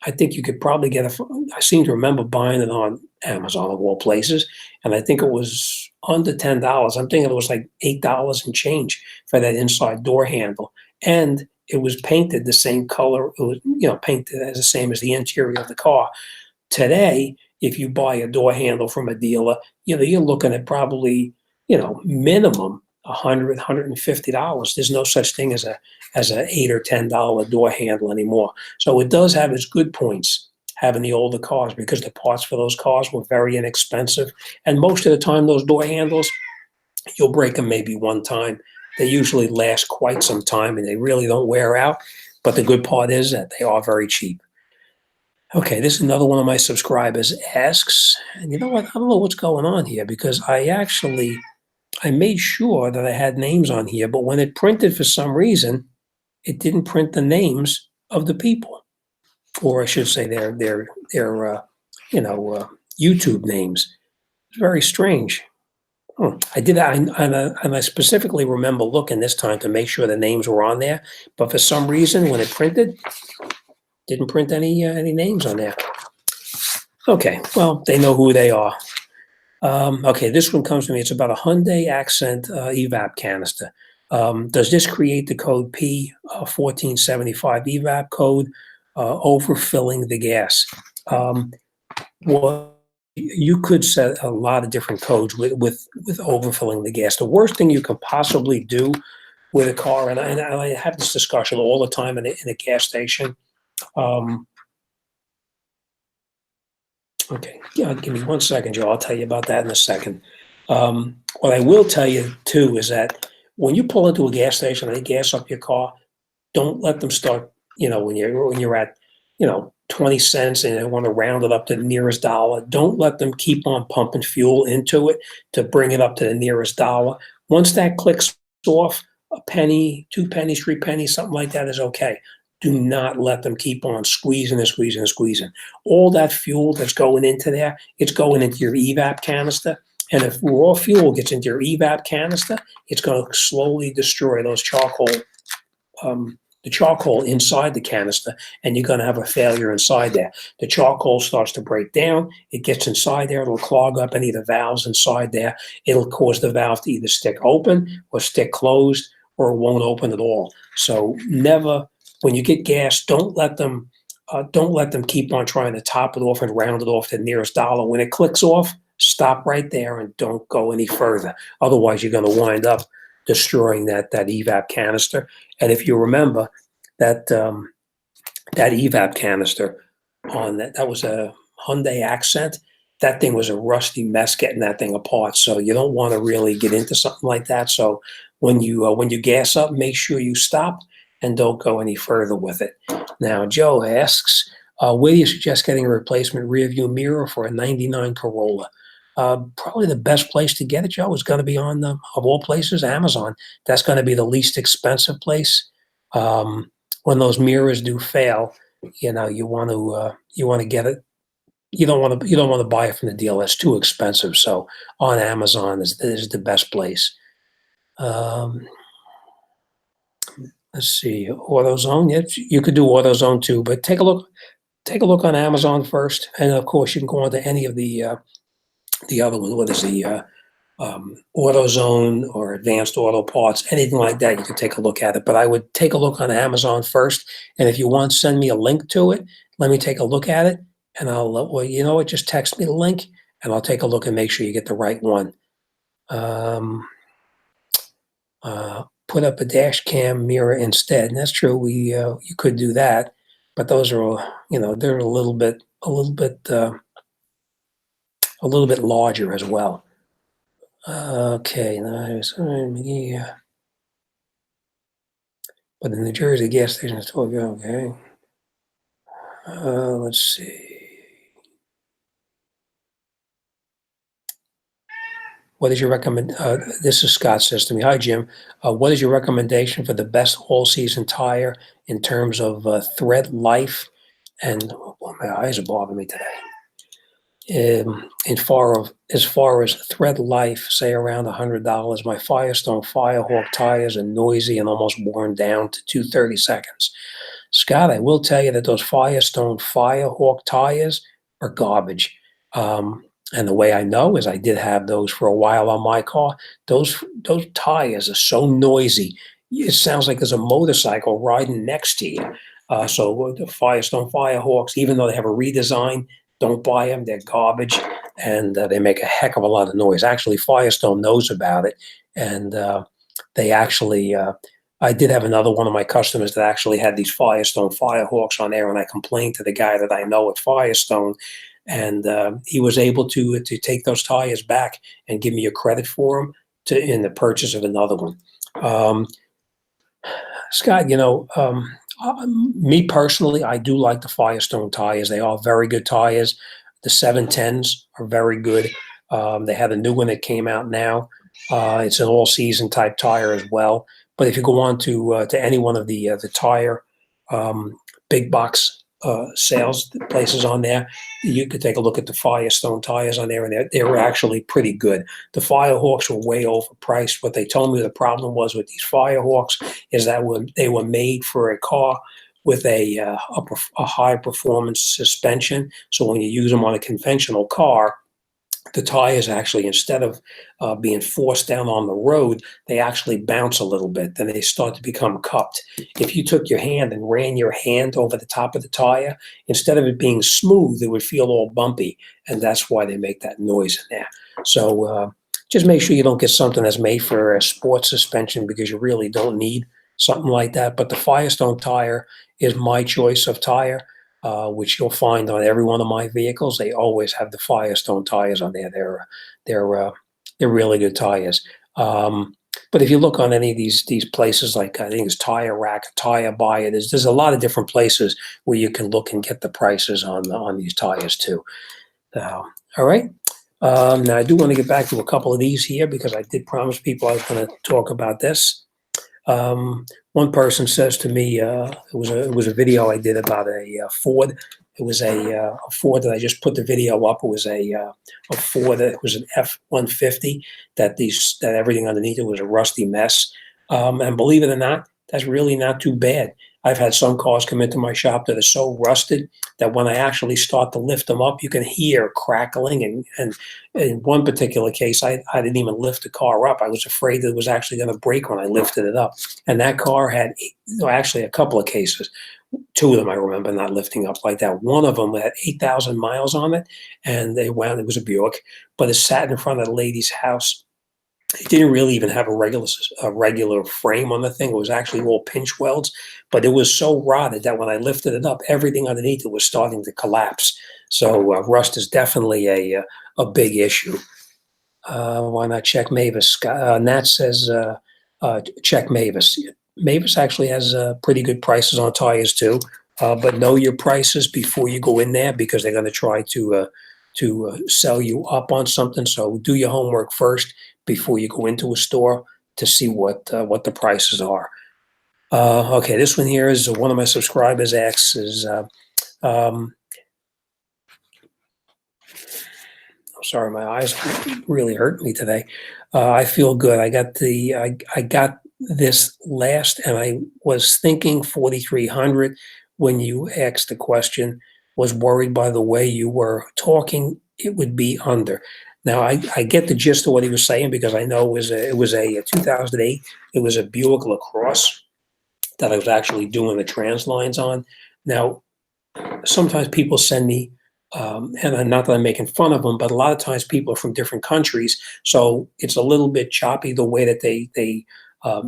I think you could probably get it. I seem to remember buying it on Amazon of all places, and I think it was under $10. I'm thinking it was like $8 and change for that inside door handle, and it was painted the same color. It was painted as the same as the interior of the car. Today, if you buy a door handle from a dealer, you're looking at probably minimum $150. There's no such thing as a $8 or $10 door handle anymore. So it does have its good points having the older cars, because the parts for those cars were very inexpensive, and most of the time those door handles, you'll break them maybe one time. They usually last quite some time and they really don't wear out. But the good part is that they are very cheap. Okay, this is another one of my subscribers asks, and you know what? I don't know what's going on here, because I made sure that I had names on here, but when it printed for some reason, it didn't print the names of the people, or I should say their YouTube names. It's very strange. I did that, and I specifically remember looking this time to make sure the names were on there, but for some reason, when it printed, didn't print any names on there. Okay, well, they know who they are. Okay, this one comes to me. It's about a Hyundai Accent evap canister. Does this create the code P1475 evap code, overfilling the gas? Well, you could set a lot of different codes with overfilling the gas. The worst thing you can possibly do with a car, and I have this discussion all the time in a gas station. Okay, yeah, give me 1 second, Joe. I'll tell you about that in a second. What I will tell you too is that when you pull into a gas station and they gas up your car, don't let them start. When you're at 20 cents and they want to round it up to the nearest dollar. Don't let them keep on pumping fuel into it to bring it up to the nearest dollar. Once that clicks off, a penny, 2 pennies, 3 pennies, something like that is okay. Do not let them keep on squeezing and squeezing and squeezing. All that fuel that's going into there, it's going into your evap canister. And if raw fuel gets into your evap canister, it's going to slowly destroy those the charcoal inside the canister, and you're going to have a failure inside there. The charcoal starts to break down. It gets inside there. It'll clog up any of the valves inside there. It'll cause the valve to either stick open or stick closed, or it won't open at all. So never, when you get gas, don't let them keep on trying to top it off and round it off to the nearest dollar. When it clicks off, stop right there and don't go any further. Otherwise, you're going to wind up destroying that evap canister. And if you remember that that evap canister on that was a Hyundai Accent. That thing was a rusty mess getting that thing apart. So you don't want to really get into something like that. So when you gas up, make sure you stop and don't go any further with it. Now, Joe asks, where do you suggest getting a replacement rear view mirror for a '99 Corolla? Probably the best place to get it, Joe, is going to be on of all places, Amazon. That's going to be the least expensive place. When those mirrors do fail, you want to get it. You don't want to buy it from the dealer. It's too expensive. So on Amazon is the best place. Let's see, AutoZone. Yeah, you could do AutoZone too, but take a look on Amazon first, and of course you can go on to any of the other one. What is the AutoZone or Advanced Auto Parts, anything like that? You can take a look at it, but I would take a look on Amazon first. And if you want, send me a link to it. Let me take a look at it, and I'll just text me the link, and I'll take a look and make sure you get the right one. Put up a dash cam mirror instead, and that's true. You could do that, but those are they're a little bit larger as well. Okay, nice. Yeah. But the New Jersey gas station is 12. Okay. Let's see. what is your this is Scott says to me, hi, Jim. What is your recommendation for the best all-season tire in terms of thread life? And oh, my eyes are bothering me today. As far as thread life, say around $100, my Firestone Firehawk tires are noisy and almost worn down to 230 seconds. Scott, I will tell you that those Firestone Firehawk tires are garbage. And the way I know is I did have those for a while on my car. Those tires are so noisy. It sounds like there's a motorcycle riding next to you. So the Firestone Firehawks, even though they have a redesign, don't buy them. They're garbage, and they make a heck of a lot of noise. Actually, Firestone knows about it, and they actually. I did have another one of my customers that actually had these Firestone Firehawks on there, and I complained to the guy that I know at Firestone, and he was able to take those tires back and give me a credit for them in the purchase of another one. Scott, me personally, I do like the Firestone tires. They are very good tires. The 710s are very good. They have a new one that came out now. It's an all-season type tire as well. But if you go on to any one of the tire big box sales places on there, you could take a look at the Firestone tires on there, and they were actually pretty good. The Firehawks were way overpriced. What they told me the problem was with these Firehawks is that they were made for a car with a high performance suspension. So when you use them on a conventional car, the tires actually, instead of being forced down on the road, they actually bounce a little bit. Then they start to become cupped. If you took your hand and ran your hand over the top of the tire, instead of it being smooth, it would feel all bumpy. And that's why they make that noise in there. So just make sure you don't get something that's made for a sports suspension, because you really don't need something like that. But the Firestone tire is my choice of tire. Which you'll find on every one of my vehicles. They always have the Firestone tires on there. They're really good tires. But if you look on any of these places, like I think it's Tire Rack, Tire Buyer, there's a lot of different places where you can look and get the prices on these tires too. All right. Now I do want to get back to a couple of these here, because I did promise people I was going to talk about this. One person says to me, it was a video I did about a Ford. It was a Ford that I just put the video up. It was a Ford. It was an F-150 that everything underneath it was a rusty mess. And believe it or not, that's really not too bad. I've had some cars come into my shop that are so rusted that when I actually start to lift them up, you can hear crackling. And in one particular case, I didn't even lift the car up. I was afraid that it was actually going to break when I lifted it up. And that car had actually a couple of cases. Two of them I remember not lifting up like that. One of them had 8,000 miles on it, and it was a Buick, but it sat in front of the lady's house. It didn't really even have a regular frame on the thing. It was actually all pinch welds, but it was so rotted that when I lifted it up, everything underneath it was starting to collapse. So rust is definitely a big issue. Why not check Mavis? Nat says check Mavis. Mavis actually has pretty good prices on tires too, but know your prices before you go in there, because they're going to try to sell you up on something. So do your homework first before you go into a store to see what the prices are. Okay, this one here is one of my subscribers asks is, sorry, my eyes really hurt me today. I feel good. I got this last, and I was thinking 4,300 when you asked the question. Was worried by the way you were talking, it would be under. Now I get the gist of what he was saying, because I know it was a 2008. It was a Buick LaCrosse that I was actually doing the trans lines on. Now, sometimes people send me, and not that I'm making fun of them, but a lot of times people are from different countries, so it's a little bit choppy the way that they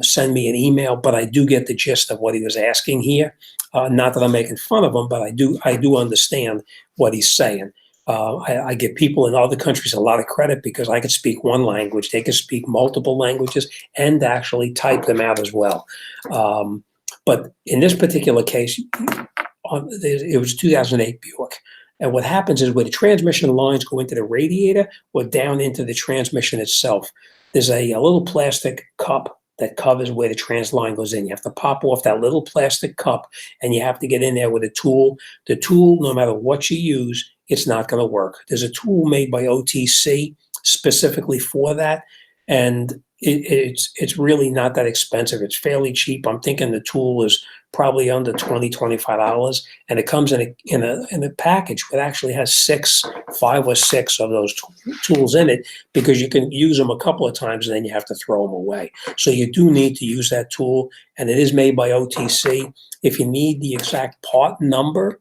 send me an email. But I do get the gist of what he was asking here. Not that I'm making fun of him, but I do understand what he's saying. I give people in other countries a lot of credit, because I could speak one language, they could speak multiple languages, and actually type them out as well. But in this particular case, it was 2008 Buick. And what happens is where the transmission lines go into the radiator or down into the transmission itself, there's a little plastic cup that covers where the trans line goes in. You have to pop off that little plastic cup and you have to get in there with a tool. The tool, no matter what you use, it's not going to work. There's a tool made by OTC specifically for that. And it's really not that expensive. It's fairly cheap. I'm thinking the tool is probably under $20-$25, and it comes in a package that actually has 5 or 6 of those tools in it, because you can use them a couple of times and then you have to throw them away. So you do need to use that tool, and it is made by OTC. If you need the exact part number,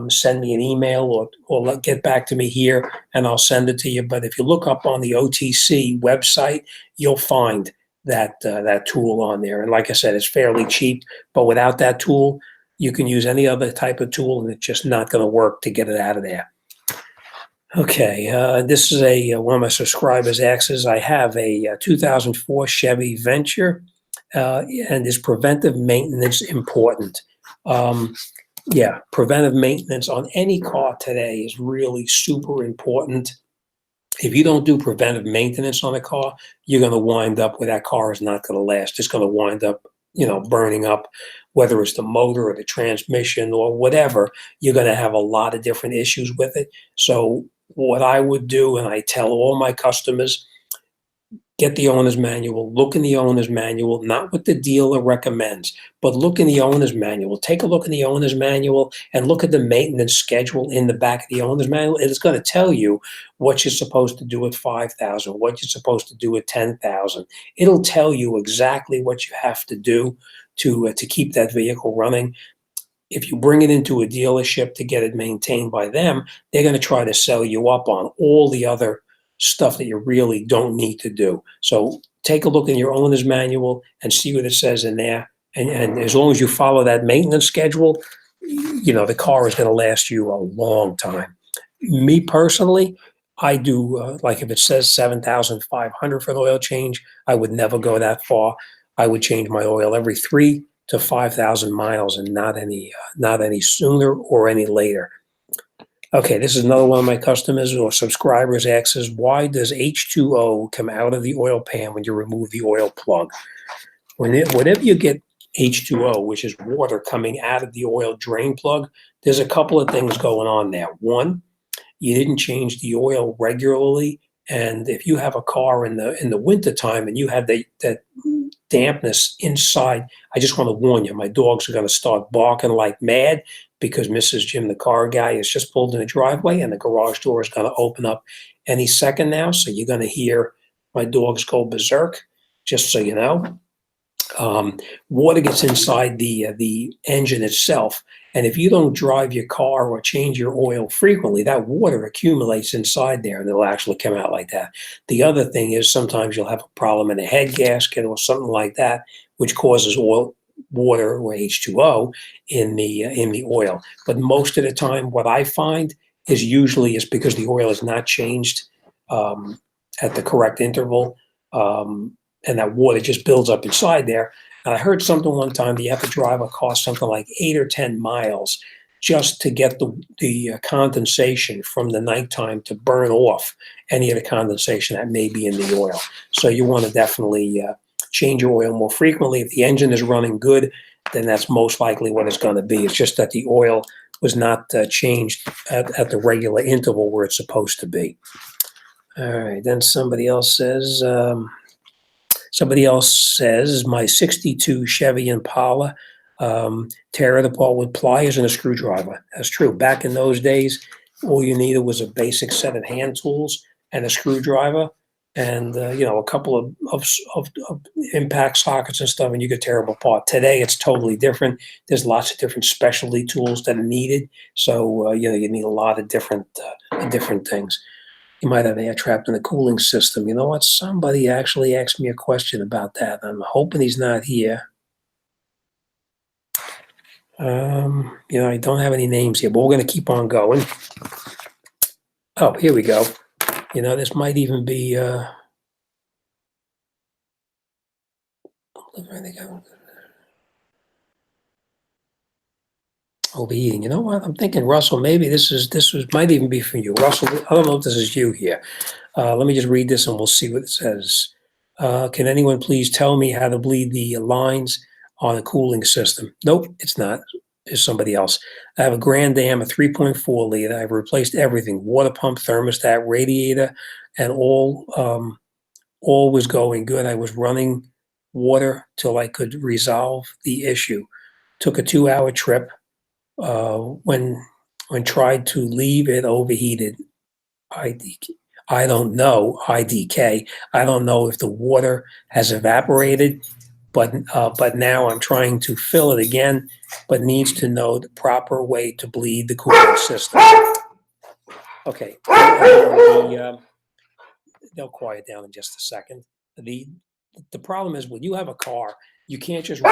send me an email or get back to me here and I'll send it to you. But if you look up on the OTC website, you'll find that tool on there. And like I said, it's fairly cheap, but without that tool, you can use any other type of tool and it's just not going to work to get it out of there. Okay, this is one of my subscribers asks, I have a 2004 Chevy Venture, and is preventive maintenance important? Yeah, preventive maintenance on any car today is really super important. If you don't do preventive maintenance on a car, you're going to wind up where that car is not going to last. It's going to wind up, burning up, whether it's the motor or the transmission or whatever. You're going to have a lot of different issues with it. So what I would do, and I tell all my customers, get the owner's manual, look in the owner's manual, not what the dealer recommends, but look in the owner's manual. Take a look in the owner's manual and look at the maintenance schedule in the back of the owner's manual. It's going to tell you what you're supposed to do at 5,000, what you're supposed to do at 10,000. It'll tell you exactly what you have to do to keep that vehicle running. If you bring it into a dealership to get it maintained by them, they're going to try to sell you up on all the other stuff that you really don't need to do. So take a look in your owner's manual and see what it says in there. And as long as you follow that maintenance schedule, the car is going to last you a long time. Me personally, I do, like if it says 7,500 for the oil change, I would never go that far. I would change my oil every 3,000 to 5,000 miles and not any sooner or any later. Okay, this is another one of my customers or subscribers asks, why does H2O come out of the oil pan when you remove the oil plug? Whenever you get H2O, which is water coming out of the oil drain plug, there's a couple of things going on there. One, you didn't change the oil regularly, and if you have a car in the wintertime and you have that dampness inside, I just want to warn you, my dogs are going to start barking like mad because Mrs. Jimthecarguy has just pulled in the driveway and the garage door is going to open up any second now. So you're going to hear my dogs go berserk, just so you know. Water gets inside the engine itself. And if you don't drive your car or change your oil frequently, that water accumulates inside there and it'll actually come out like that. The other thing is sometimes you'll have a problem in a head gasket or something like that, which causes water or H2O in the oil. But most of the time, what I find is usually it's because the oil is not changed at the correct interval, and that water just builds up inside there. And I heard something one time that you have to drive a car something like 8 or 10 miles just to get the condensation from the nighttime to burn off any of the condensation that may be in the oil. So you want to definitely change your oil more frequently. If the engine is running good, then that's most likely what it's going to be. It's just that the oil was not changed at the regular interval where it's supposed to be. All right, then somebody else says, my 62 Chevy Impala, tear it apart with pliers and a screwdriver. That's true. Back in those days, all you needed was a basic set of hand tools and a screwdriver and, a couple of impact sockets and stuff, and you could tear them apart. Today, it's totally different. There's lots of different specialty tools that are needed. So, you need a lot of different things. You might have air trapped in the cooling system. You know what? Somebody actually asked me a question about that. I'm hoping he's not here. I don't have any names here, but we're going to keep on going. Oh, here we go. This might even be, Overheating. You know what? I'm thinking, Russell, maybe might even be for you. Russell, I don't know if this is you here. Let me just read this and we'll see what it says. Can anyone please tell me how to bleed the lines on a cooling system? Nope, it's not. It's somebody else. I have a Grand Dam, a 3.4 liter. I've replaced everything: water pump, thermostat, radiator, and all was going good. I was running water till I could resolve the issue. Took a 2-hour trip. When tried to leave, it overheated. IDK. I don't know, IDK. I don't know if the water has evaporated, but now I'm trying to fill it again, but needs to know the proper way to bleed the cooling system. Okay, they'll quiet down in just a second. The problem is when you have a car, you can't just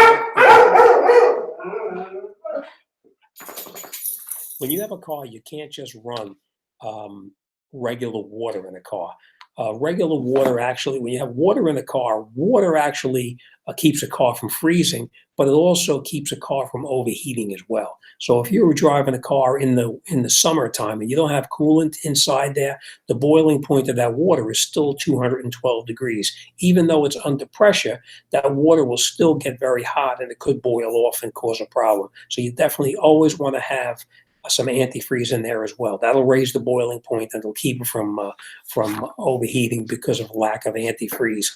when you have a car, you can't just run regular water in a car. Regular water actually, when you have water in a car, water actually keeps a car from freezing, but it also keeps a car from overheating as well. So if you're driving a car in the summertime and you don't have coolant inside there, the boiling point of that water is still 212 degrees. Even though it's under pressure, that water will still get very hot and it could boil off and cause a problem. So you definitely always want to have some antifreeze in there as well. That'll raise the boiling point and it'll keep it from overheating because of lack of antifreeze.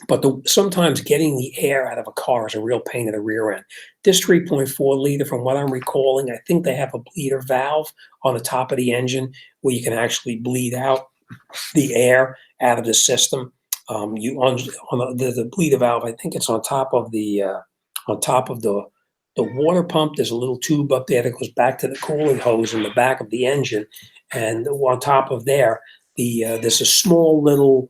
But sometimes getting the air out of a car is a real pain in the rear end. This 3.4 liter, from what I'm recalling, I think they have a bleeder valve on the top of the engine where you can actually bleed out the air out of the system. You on the bleeder valve, I think it's on top of the water pump. There's a little tube up there that goes back to the cooling hose in the back of the engine, and on top of there's a small little,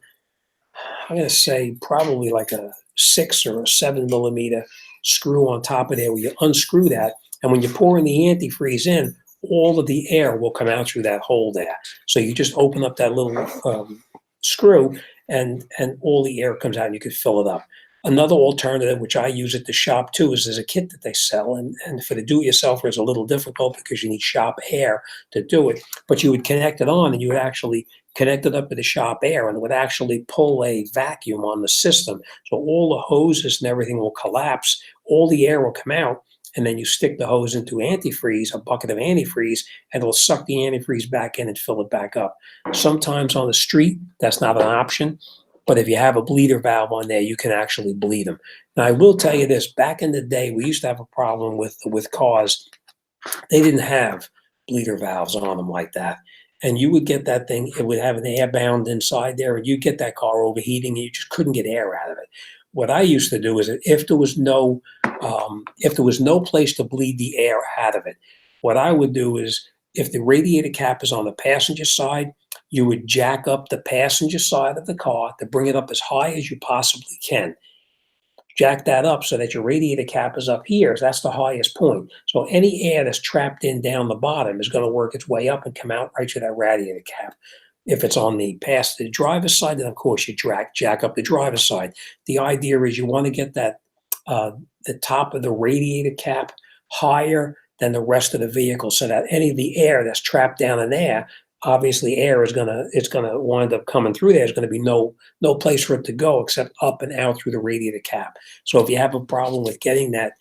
I'm going to say probably like a 6 or a 7 millimeter screw on top of there where you unscrew that, and when you're pouring the antifreeze in, all of the air will come out through that hole there. So you just open up that little screw, and all the air comes out, and you can fill it up. Another alternative, which I use at the shop too, is there's a kit that they sell, and for the do-it-yourselfer, it's a little difficult because you need shop air to do it. But you would connect it on, and you would actually connect it up to the shop air, and it would actually pull a vacuum on the system. So all the hoses and everything will collapse, all the air will come out, and then you stick the hose into antifreeze, a bucket of antifreeze, and it'll suck the antifreeze back in and fill it back up. Sometimes on the street, that's not an option. But if you have a bleeder valve on there, you can actually bleed them. Now, I will tell you this, back in the day, we used to have a problem with cars. They didn't have bleeder valves on them like that. And you would get that thing, it would have an air bound inside there, and you'd get that car overheating, and you just couldn't get air out of it. What I used to do is that if there was no place to bleed the air out of it, what I would do is, if the radiator cap is on the passenger side, you would jack up the passenger side of the car to bring it up as high as you possibly can. Jack that up so that your radiator cap is up here. So that's the highest point. So any air that's trapped in down the bottom is going to work its way up and come out right to that radiator cap. If it's on the driver's side, then of course you jack up the driver's side. The idea is you want to get that the top of the radiator cap higher than the rest of the vehicle, so that any of the air that's trapped down in there, obviously air is gonna wind up coming through there. There's gonna be no place for it to go except up and out through the radiator cap. So if you have a problem with getting that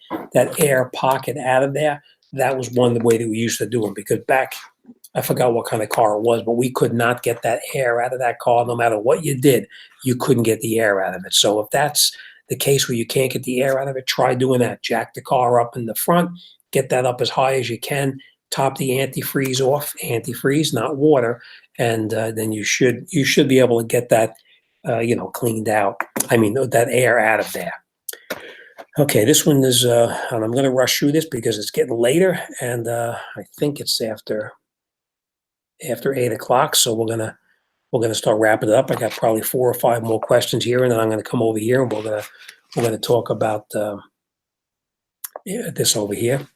air pocket out of there, that was one of the way that we used to do them, because back, I forgot what kind of car it was, but we could not get that air out of that car. No matter what you did, you couldn't get the air out of it. So if that's the case where you can't get the air out of it, try doing that. Jack the car up in the front, get that up as high as you can, top the antifreeze off, antifreeze, not water, and then you should be able to get that cleaned out. I mean, that air out of there. Okay, this one is, and I'm going to rush through this because it's getting later, and I think it's after 8 o'clock. So we're gonna start wrapping it up. I got probably 4 or 5 more questions here, and then I'm going to come over here and we're gonna talk about this over here.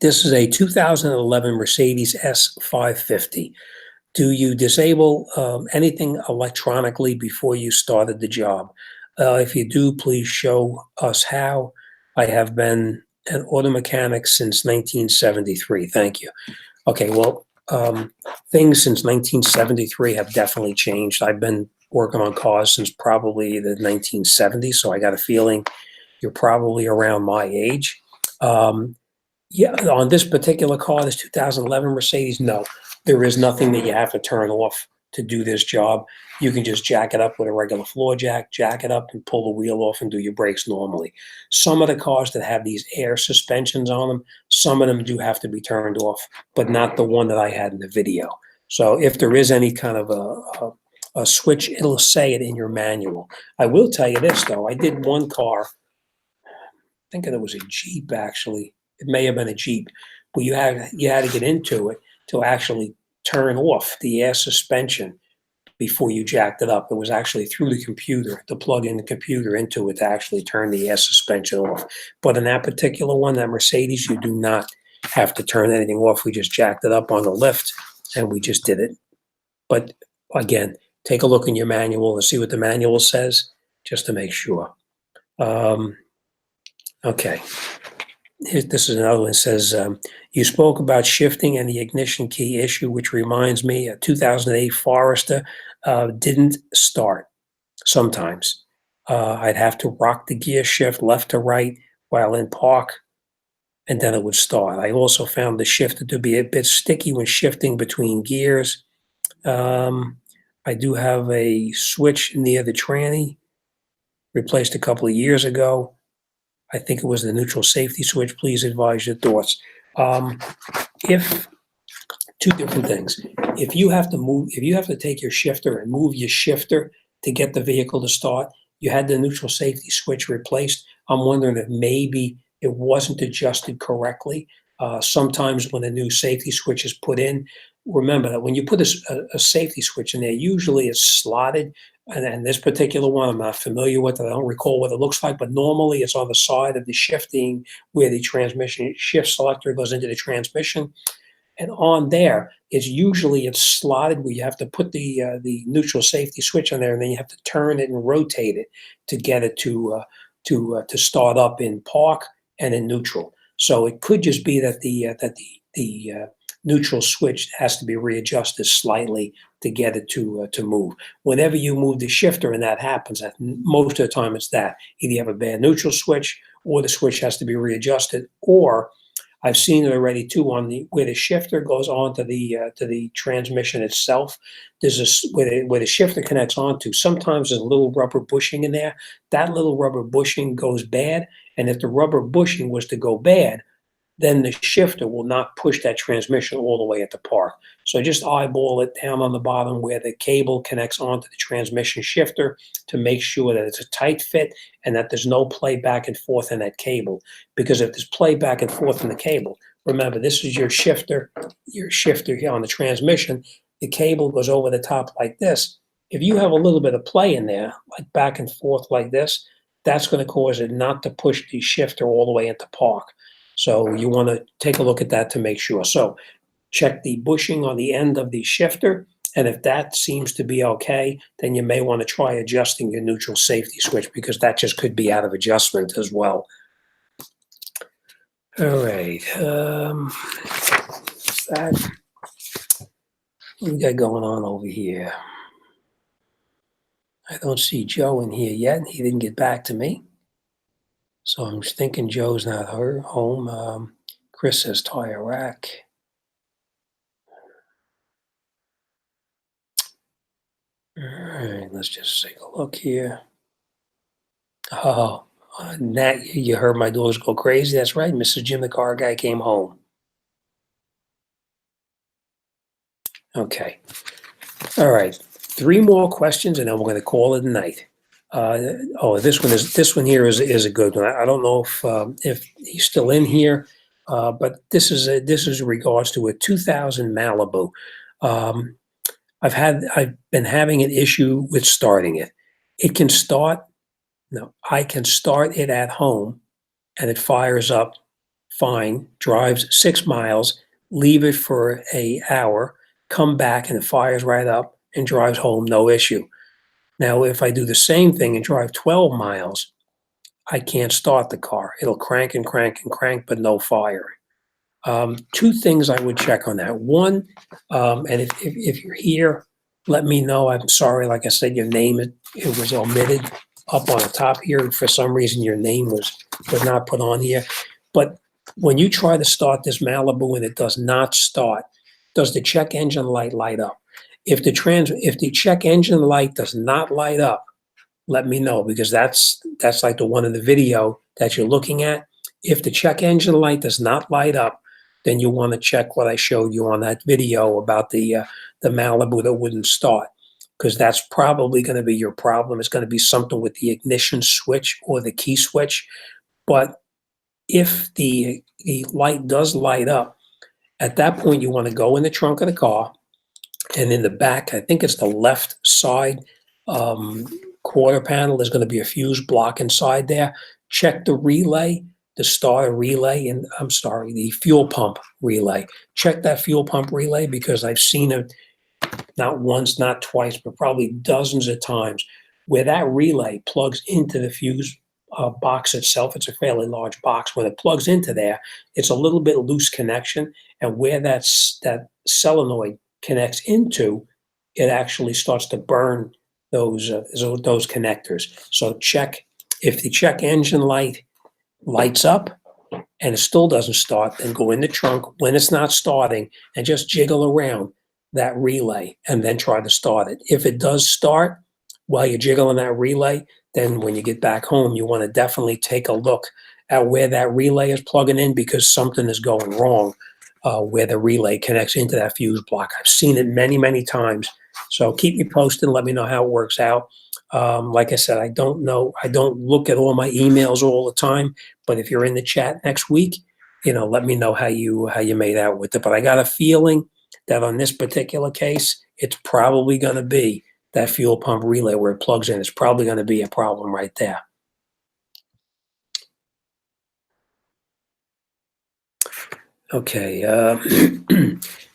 This is a 2011 Mercedes S550. Do you disable anything electronically before you started the job? If you do, please show us how. I have been an auto mechanic since 1973. Thank you. Okay, well, things since 1973 have definitely changed. I've been working on cars since probably the 1970s, so I got a feeling you're probably around my age. Um, yeah, on this particular car, this 2011 Mercedes, no, there is nothing that you have to turn off to do this job. You can just jack it up with a regular floor jack, jack it up and pull the wheel off and do your brakes normally. Some of the cars that have these air suspensions on them, some of them do have to be turned off, but not the one that I had in the video. So if there is any kind of a switch, it'll say it in your manual. I will tell you this though, I did one car, thinking it was a Jeep actually. It may have been a Jeep, but you had to get into it to actually turn off the air suspension before you jacked it up. It was actually through the computer to plug in the computer into it to actually turn the air suspension off. But in that particular one, that Mercedes, you do not have to turn anything off. We just jacked it up on the lift and we just did it. But again, take a look in your manual and see what the manual says just to make sure. Okay. This is another one. It says, you spoke about shifting and the ignition key issue, which reminds me, a 2008 Forester didn't start sometimes. I'd have to rock the gear shift left to right while in park, and then it would start. I also found the shifter to be a bit sticky when shifting between gears. I do have a switch near the tranny, replaced a couple of years ago. I think it was the neutral safety switch. Please advise your thoughts. If two different things. If you have to take your shifter and move your shifter to get the vehicle to start, you had the neutral safety switch replaced. I'm wondering if maybe it wasn't adjusted correctly. Sometimes when a new safety switch is put in, remember that when you put a safety switch in there, usually it's slotted. And this particular one, I'm not familiar with. I don't recall what it looks like, but normally it's on the side of the shifting where the transmission shift selector goes into the transmission. And on there, it's slotted where you have to put the neutral safety switch on there, and then you have to turn it and rotate it to get it to start up in park and in neutral. So it could just be that the neutral switch has to be readjusted slightly to get it to move. Whenever you move the shifter and that happens, most of the time it's that. Either you have a bad neutral switch or the switch has to be readjusted, or I've seen it already too on where the shifter goes onto the transmission itself. There's where the shifter connects onto. Sometimes there's a little rubber bushing in there. That little rubber bushing goes bad, and if the rubber bushing was to go bad, then the shifter will not push that transmission all the way at the park. So just eyeball it down on the bottom where the cable connects onto the transmission shifter to make sure that it's a tight fit and that there's no play back and forth in that cable. Because if there's play back and forth in the cable, remember, this is your shifter here on the transmission. The cable goes over the top like this. If you have a little bit of play in there, like back and forth like this, that's going to cause it not to push the shifter all the way into park. So you want to take a look at that to make sure. So check the bushing on the end of the shifter, and if that seems to be okay, then you may want to try adjusting your neutral safety switch, because that just could be out of adjustment as well. All right. That what we got going on over here? I don't see Joe in here yet. He didn't get back to me. So I'm thinking Joe's not home. Chris says tire rack. All right, let's just take a look here. Oh, Nat, you heard my daughters go crazy. That's right. Mrs. Jimthecarguy came home. Okay. All right. 3 more questions, and then we're going to call it a night. This one here is a good one. I don't know if he's still in here, but this is in regards to a 2000 Malibu. I've been having an issue with starting it. I can start it at home, and it fires up fine. Drives 6 miles, leave it for an hour, come back, and it fires right up and drives home, no issue. Now, if I do the same thing and drive 12 miles, I can't start the car. It'll crank and crank and crank, but no fire. Two things I would check on that. One, and if you're here, let me know. I'm sorry. Like I said, your name, it was omitted up on the top here. For some reason, your name was not put on here. But when you try to start this Malibu and it does not start, does the check engine light up? If the check engine light does not light up, let me know, because that's like the one in the video that you're looking at. If the check engine light does not light up, then you want to check what I showed you on that video about the Malibu that wouldn't start, because that's probably going to be your problem. It's going to be something with the ignition switch or the key switch. But if the light does light up, at that point you want to go in the trunk of the car, and in the back, I think it's the left side quarter panel, there's going to be a fuse block inside there. Check the relay, the starter relay, and I'm sorry, the fuel pump relay. Check that fuel pump relay, because I've seen it not once, not twice, but probably dozens of times where that relay plugs into the fuse box itself. It's a fairly large box. When it plugs into there, it's a little bit loose connection, and where that solenoid connects into, it actually starts to burn those connectors. So check if the check engine light lights up and it still doesn't start, then go in the trunk when it's not starting and just jiggle around that relay and then try to start it. If it does start while you're jiggling that relay, then when you get back home, you want to definitely take a look at where that relay is plugging in, because something is going wrong where the relay connects into that fuse block. I've seen it many, many times. So keep me posted and let me know how it works out. Like I said, I don't know. I don't look at all my emails all the time, but if you're in the chat next week, let me know how you made out with it. But I got a feeling that on this particular case, it's probably going to be that fuel pump relay where it plugs in. It's probably going to be a problem right there. Okay,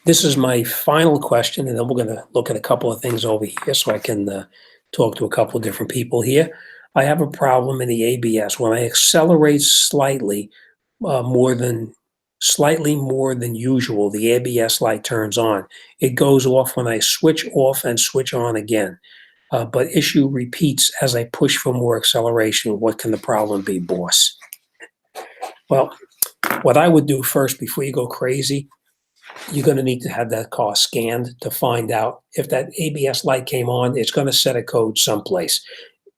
this is my final question, and then we're going to look at a couple of things over here so I can talk to a couple of different people here. I have a problem in the ABS. When I accelerate slightly more than usual, the ABS light turns on. It goes off when I switch off and switch on again. But issue repeats as I push for more acceleration. What can the problem be, boss? Well, what I would do first before you go crazy, you're going to need to have that car scanned to find out if that ABS light came on. It's going to set a code someplace,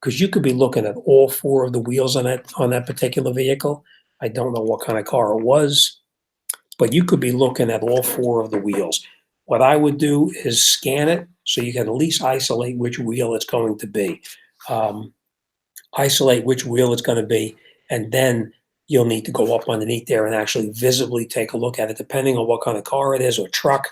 because you could be looking at all four of the wheels on that particular vehicle. I don't know what kind of car it was, but you could be looking at all four of the wheels. What I would do is scan it so you can at least isolate which wheel it's going to be. Isolate which wheel it's going to be, and then you'll need to go up underneath there and actually visibly take a look at it, depending on what kind of car it is or truck.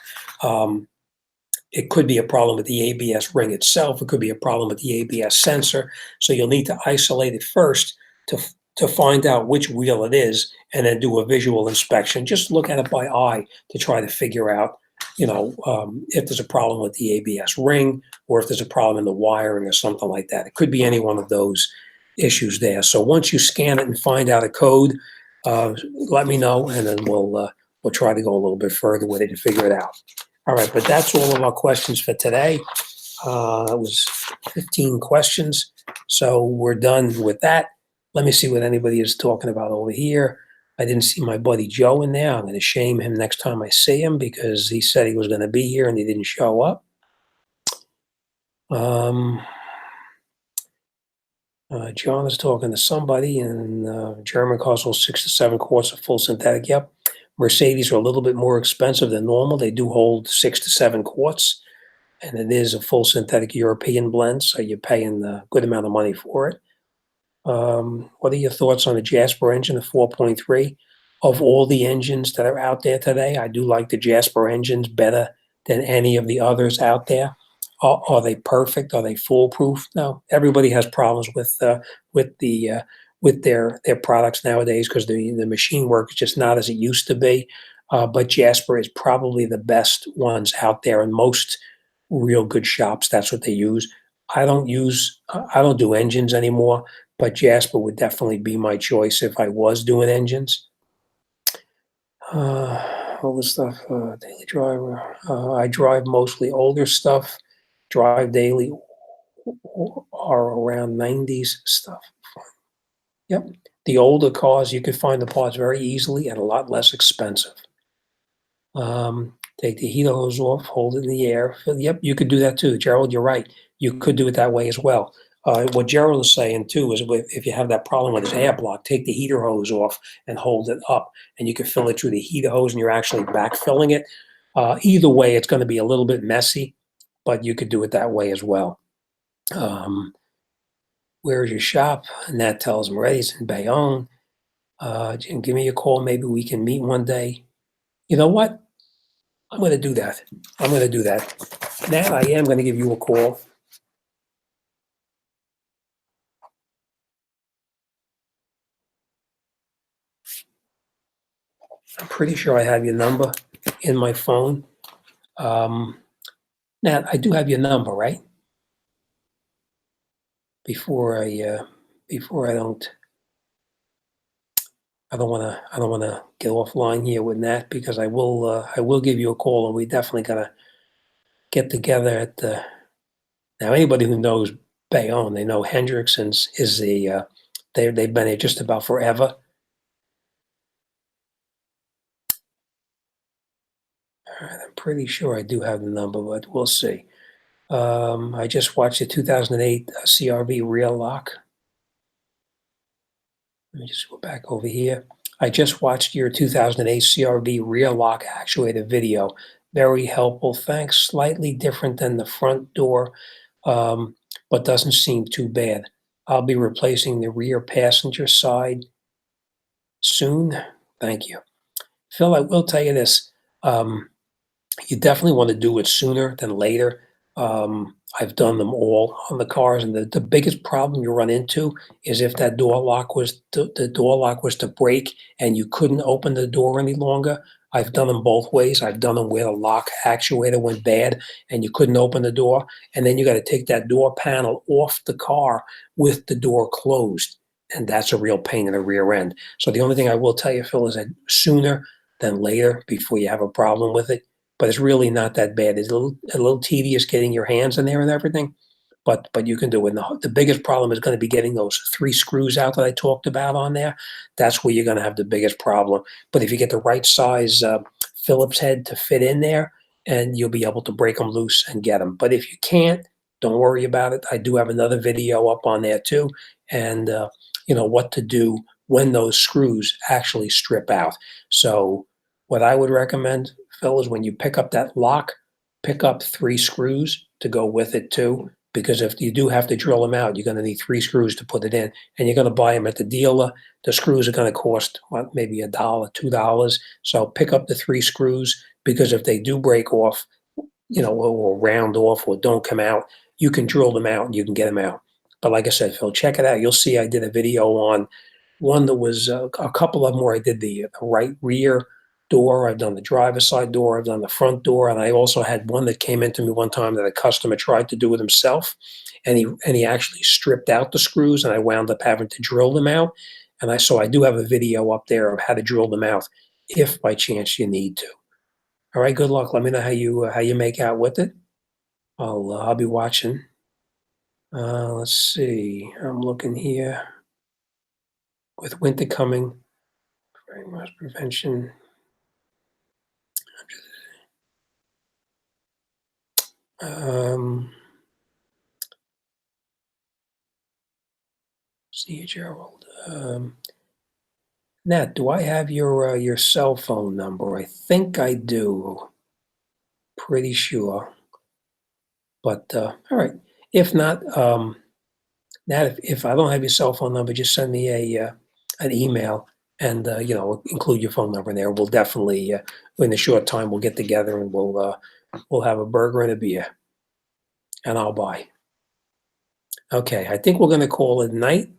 It could be a problem with the ABS ring itself. It could be a problem with the ABS sensor. So you'll need to isolate it first to find out which wheel it is, and then do a visual inspection. Just look at it by eye to try to figure out, if there's a problem with the ABS ring, or if there's a problem in the wiring or something like that. It could be any one of those issues there. So once you scan it and find out a code, let me know, and then we'll try to go a little bit further with it and figure it out. All right, but that's all of our questions for today. It was 15 questions, so we're done with that. Let me see what anybody is talking about over here. I didn't see my buddy Joe in there. I'm going to shame him next time I see him, because he said he was going to be here and he didn't show up. John is talking to somebody, and German cars hold 6 to 7 quarts of full synthetic. Yep. Mercedes are a little bit more expensive than normal. They do hold 6 to 7 quarts, and it is a full synthetic European blend, so you're paying a good amount of money for it. What are your thoughts on the Jasper engine, the 4.3? Of all the engines that are out there today, I do like the Jasper engines better than any of the others out there. Are they perfect? Are they foolproof? No. Everybody has problems with their products nowadays, because the machine work is just not as it used to be. But Jasper is probably the best ones out there, and most real good shops, that's what they use. I don't do engines anymore, but Jasper would definitely be my choice if I was doing engines. All the stuff, daily driver. I drive mostly older stuff. Drive daily or around 90s stuff. Yep. The older cars, you could find the parts very easily and a lot less expensive. Take the heater hose off, hold it in the air. Yep, you could do that too. Gerald, you're right. You could do it that way as well. What Gerald is saying too is if you have that problem with his air block, take the heater hose off and hold it up, and you can fill it through the heater hose and you're actually backfilling it. Either way, it's going to be a little bit messy, but you could do it that way as well. Where's your shop? And that tells him, ready, it's in Bayonne. Jim, give me a call. Maybe we can meet one day. You know what? I'm going to do that. I'm going to do that. Now I am going to give you a call. I'm pretty sure I have your number in my phone. Nat, I do have your number, right? Before I I don't want to get offline here with Nat because I will give you a call and we definitely gotta get together at the. Now anybody who knows Bayonne, they know Hendrickson's is they've been there just about forever. All right, I'm pretty sure I do have the number, but we'll see. I just watched the 2008 CRV rear lock. Let me just go back over here. I just watched your 2008 CRV rear lock actuator video. Very helpful. Thanks. Slightly different than the front door, but doesn't seem too bad. I'll be replacing the rear passenger side soon. Thank you. Phil, I will tell you this. You definitely want to do it sooner than later. I've done them all on the cars, and the biggest problem you run into is if that door lock was the door lock was to break and you couldn't open the door any longer. I've done them both ways. I've done them where the lock actuator went bad and you couldn't open the door, and then you got to take that door panel off the car with the door closed, and that's a real pain in the rear end. So the only thing I will tell you, Phil, is that sooner than later before you have a problem with it, but it's really not that bad. It's a little tedious getting your hands in there and everything, but you can do it. And the biggest problem is going to be getting those 3 screws out that I talked about on there. That's where you're going to have the biggest problem. But if you get the right size Phillips head to fit in there, and you'll be able to break them loose and get them. But if you can't, don't worry about it. I do have another video up on there too, and what to do when those screws actually strip out. So what I would recommend, Phil, is when you pick up that lock, pick up 3 screws to go with it too, because if you do have to drill them out, you're going to need 3 screws to put it in, and you're going to buy them at the dealer. The screws are going to cost maybe $1, $2. So pick up the 3 screws, because if they do break off, or round off or don't come out, you can drill them out and you can get them out. But like I said, Phil, check it out. You'll see I did a video on one that was a couple of them where I did the right rear door. I've done the driver's side door. I've done the front door. And I also had one that came into me one time that a customer tried to do it himself. And he actually stripped out the screws, and I wound up having to drill them out. And I do have a video up there of how to drill them out if by chance you need to. All right, good luck. Let me know how you make out with it. I'll be watching. Let's see. I'm looking here. With winter coming, rust prevention. See you, Gerald. Nat, do I have your cell phone number? I think I do. Pretty sure. But all right. If not, Nat, if I don't have your cell phone number, just send me an email and include your phone number in there. We'll definitely in a short time we'll get together and we'll have a burger and a beer, and I'll buy. Okay, I think we're going to call it night.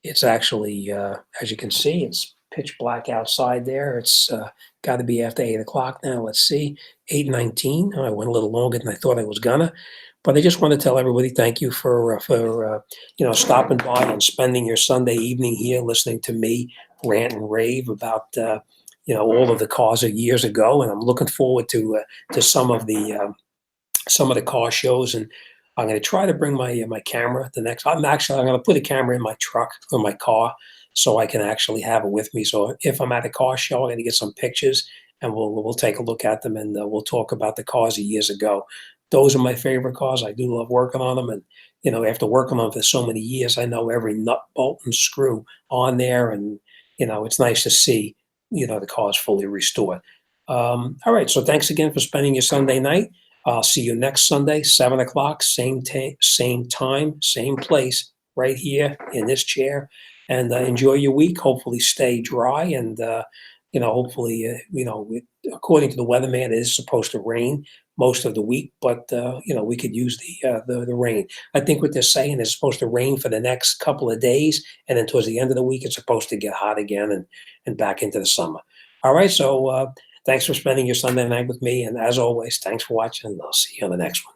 It's actually, as you can see, it's pitch black outside there. It's got to be after 8 o'clock now. Let's see, 8:19. I went a little longer than I thought I was gonna, but I just want to tell everybody thank you for stopping by and spending your Sunday evening here listening to me rant and rave about all of the cars of years ago, and I'm looking forward to some of the car shows, and I'm going to try to bring my camera. I'm going to put a camera in my truck or my car so I can actually have it with me. So if I'm at a car show, I'm going to get some pictures and we'll take a look at them, and we'll talk about the cars of years ago. Those are my favorite cars. I do love working on them, and after working on them for so many years, I know every nut, bolt, and screw on there, and it's nice to see the cars fully restored. All right, so thanks again for spending your Sunday night. I'll see you next Sunday, 7 o'clock, same time, same place, right here in this chair. And enjoy your week. Hopefully, stay dry, and hopefully, according to the weatherman, it is supposed to rain most of the week, but we could use the rain. I think what they're saying is supposed to rain for the next couple of days, and then towards the end of the week, it's supposed to get hot again and back into the summer. All right, so. Thanks for spending your Sunday night with me. And as always, thanks for watching, and I'll see you on the next one.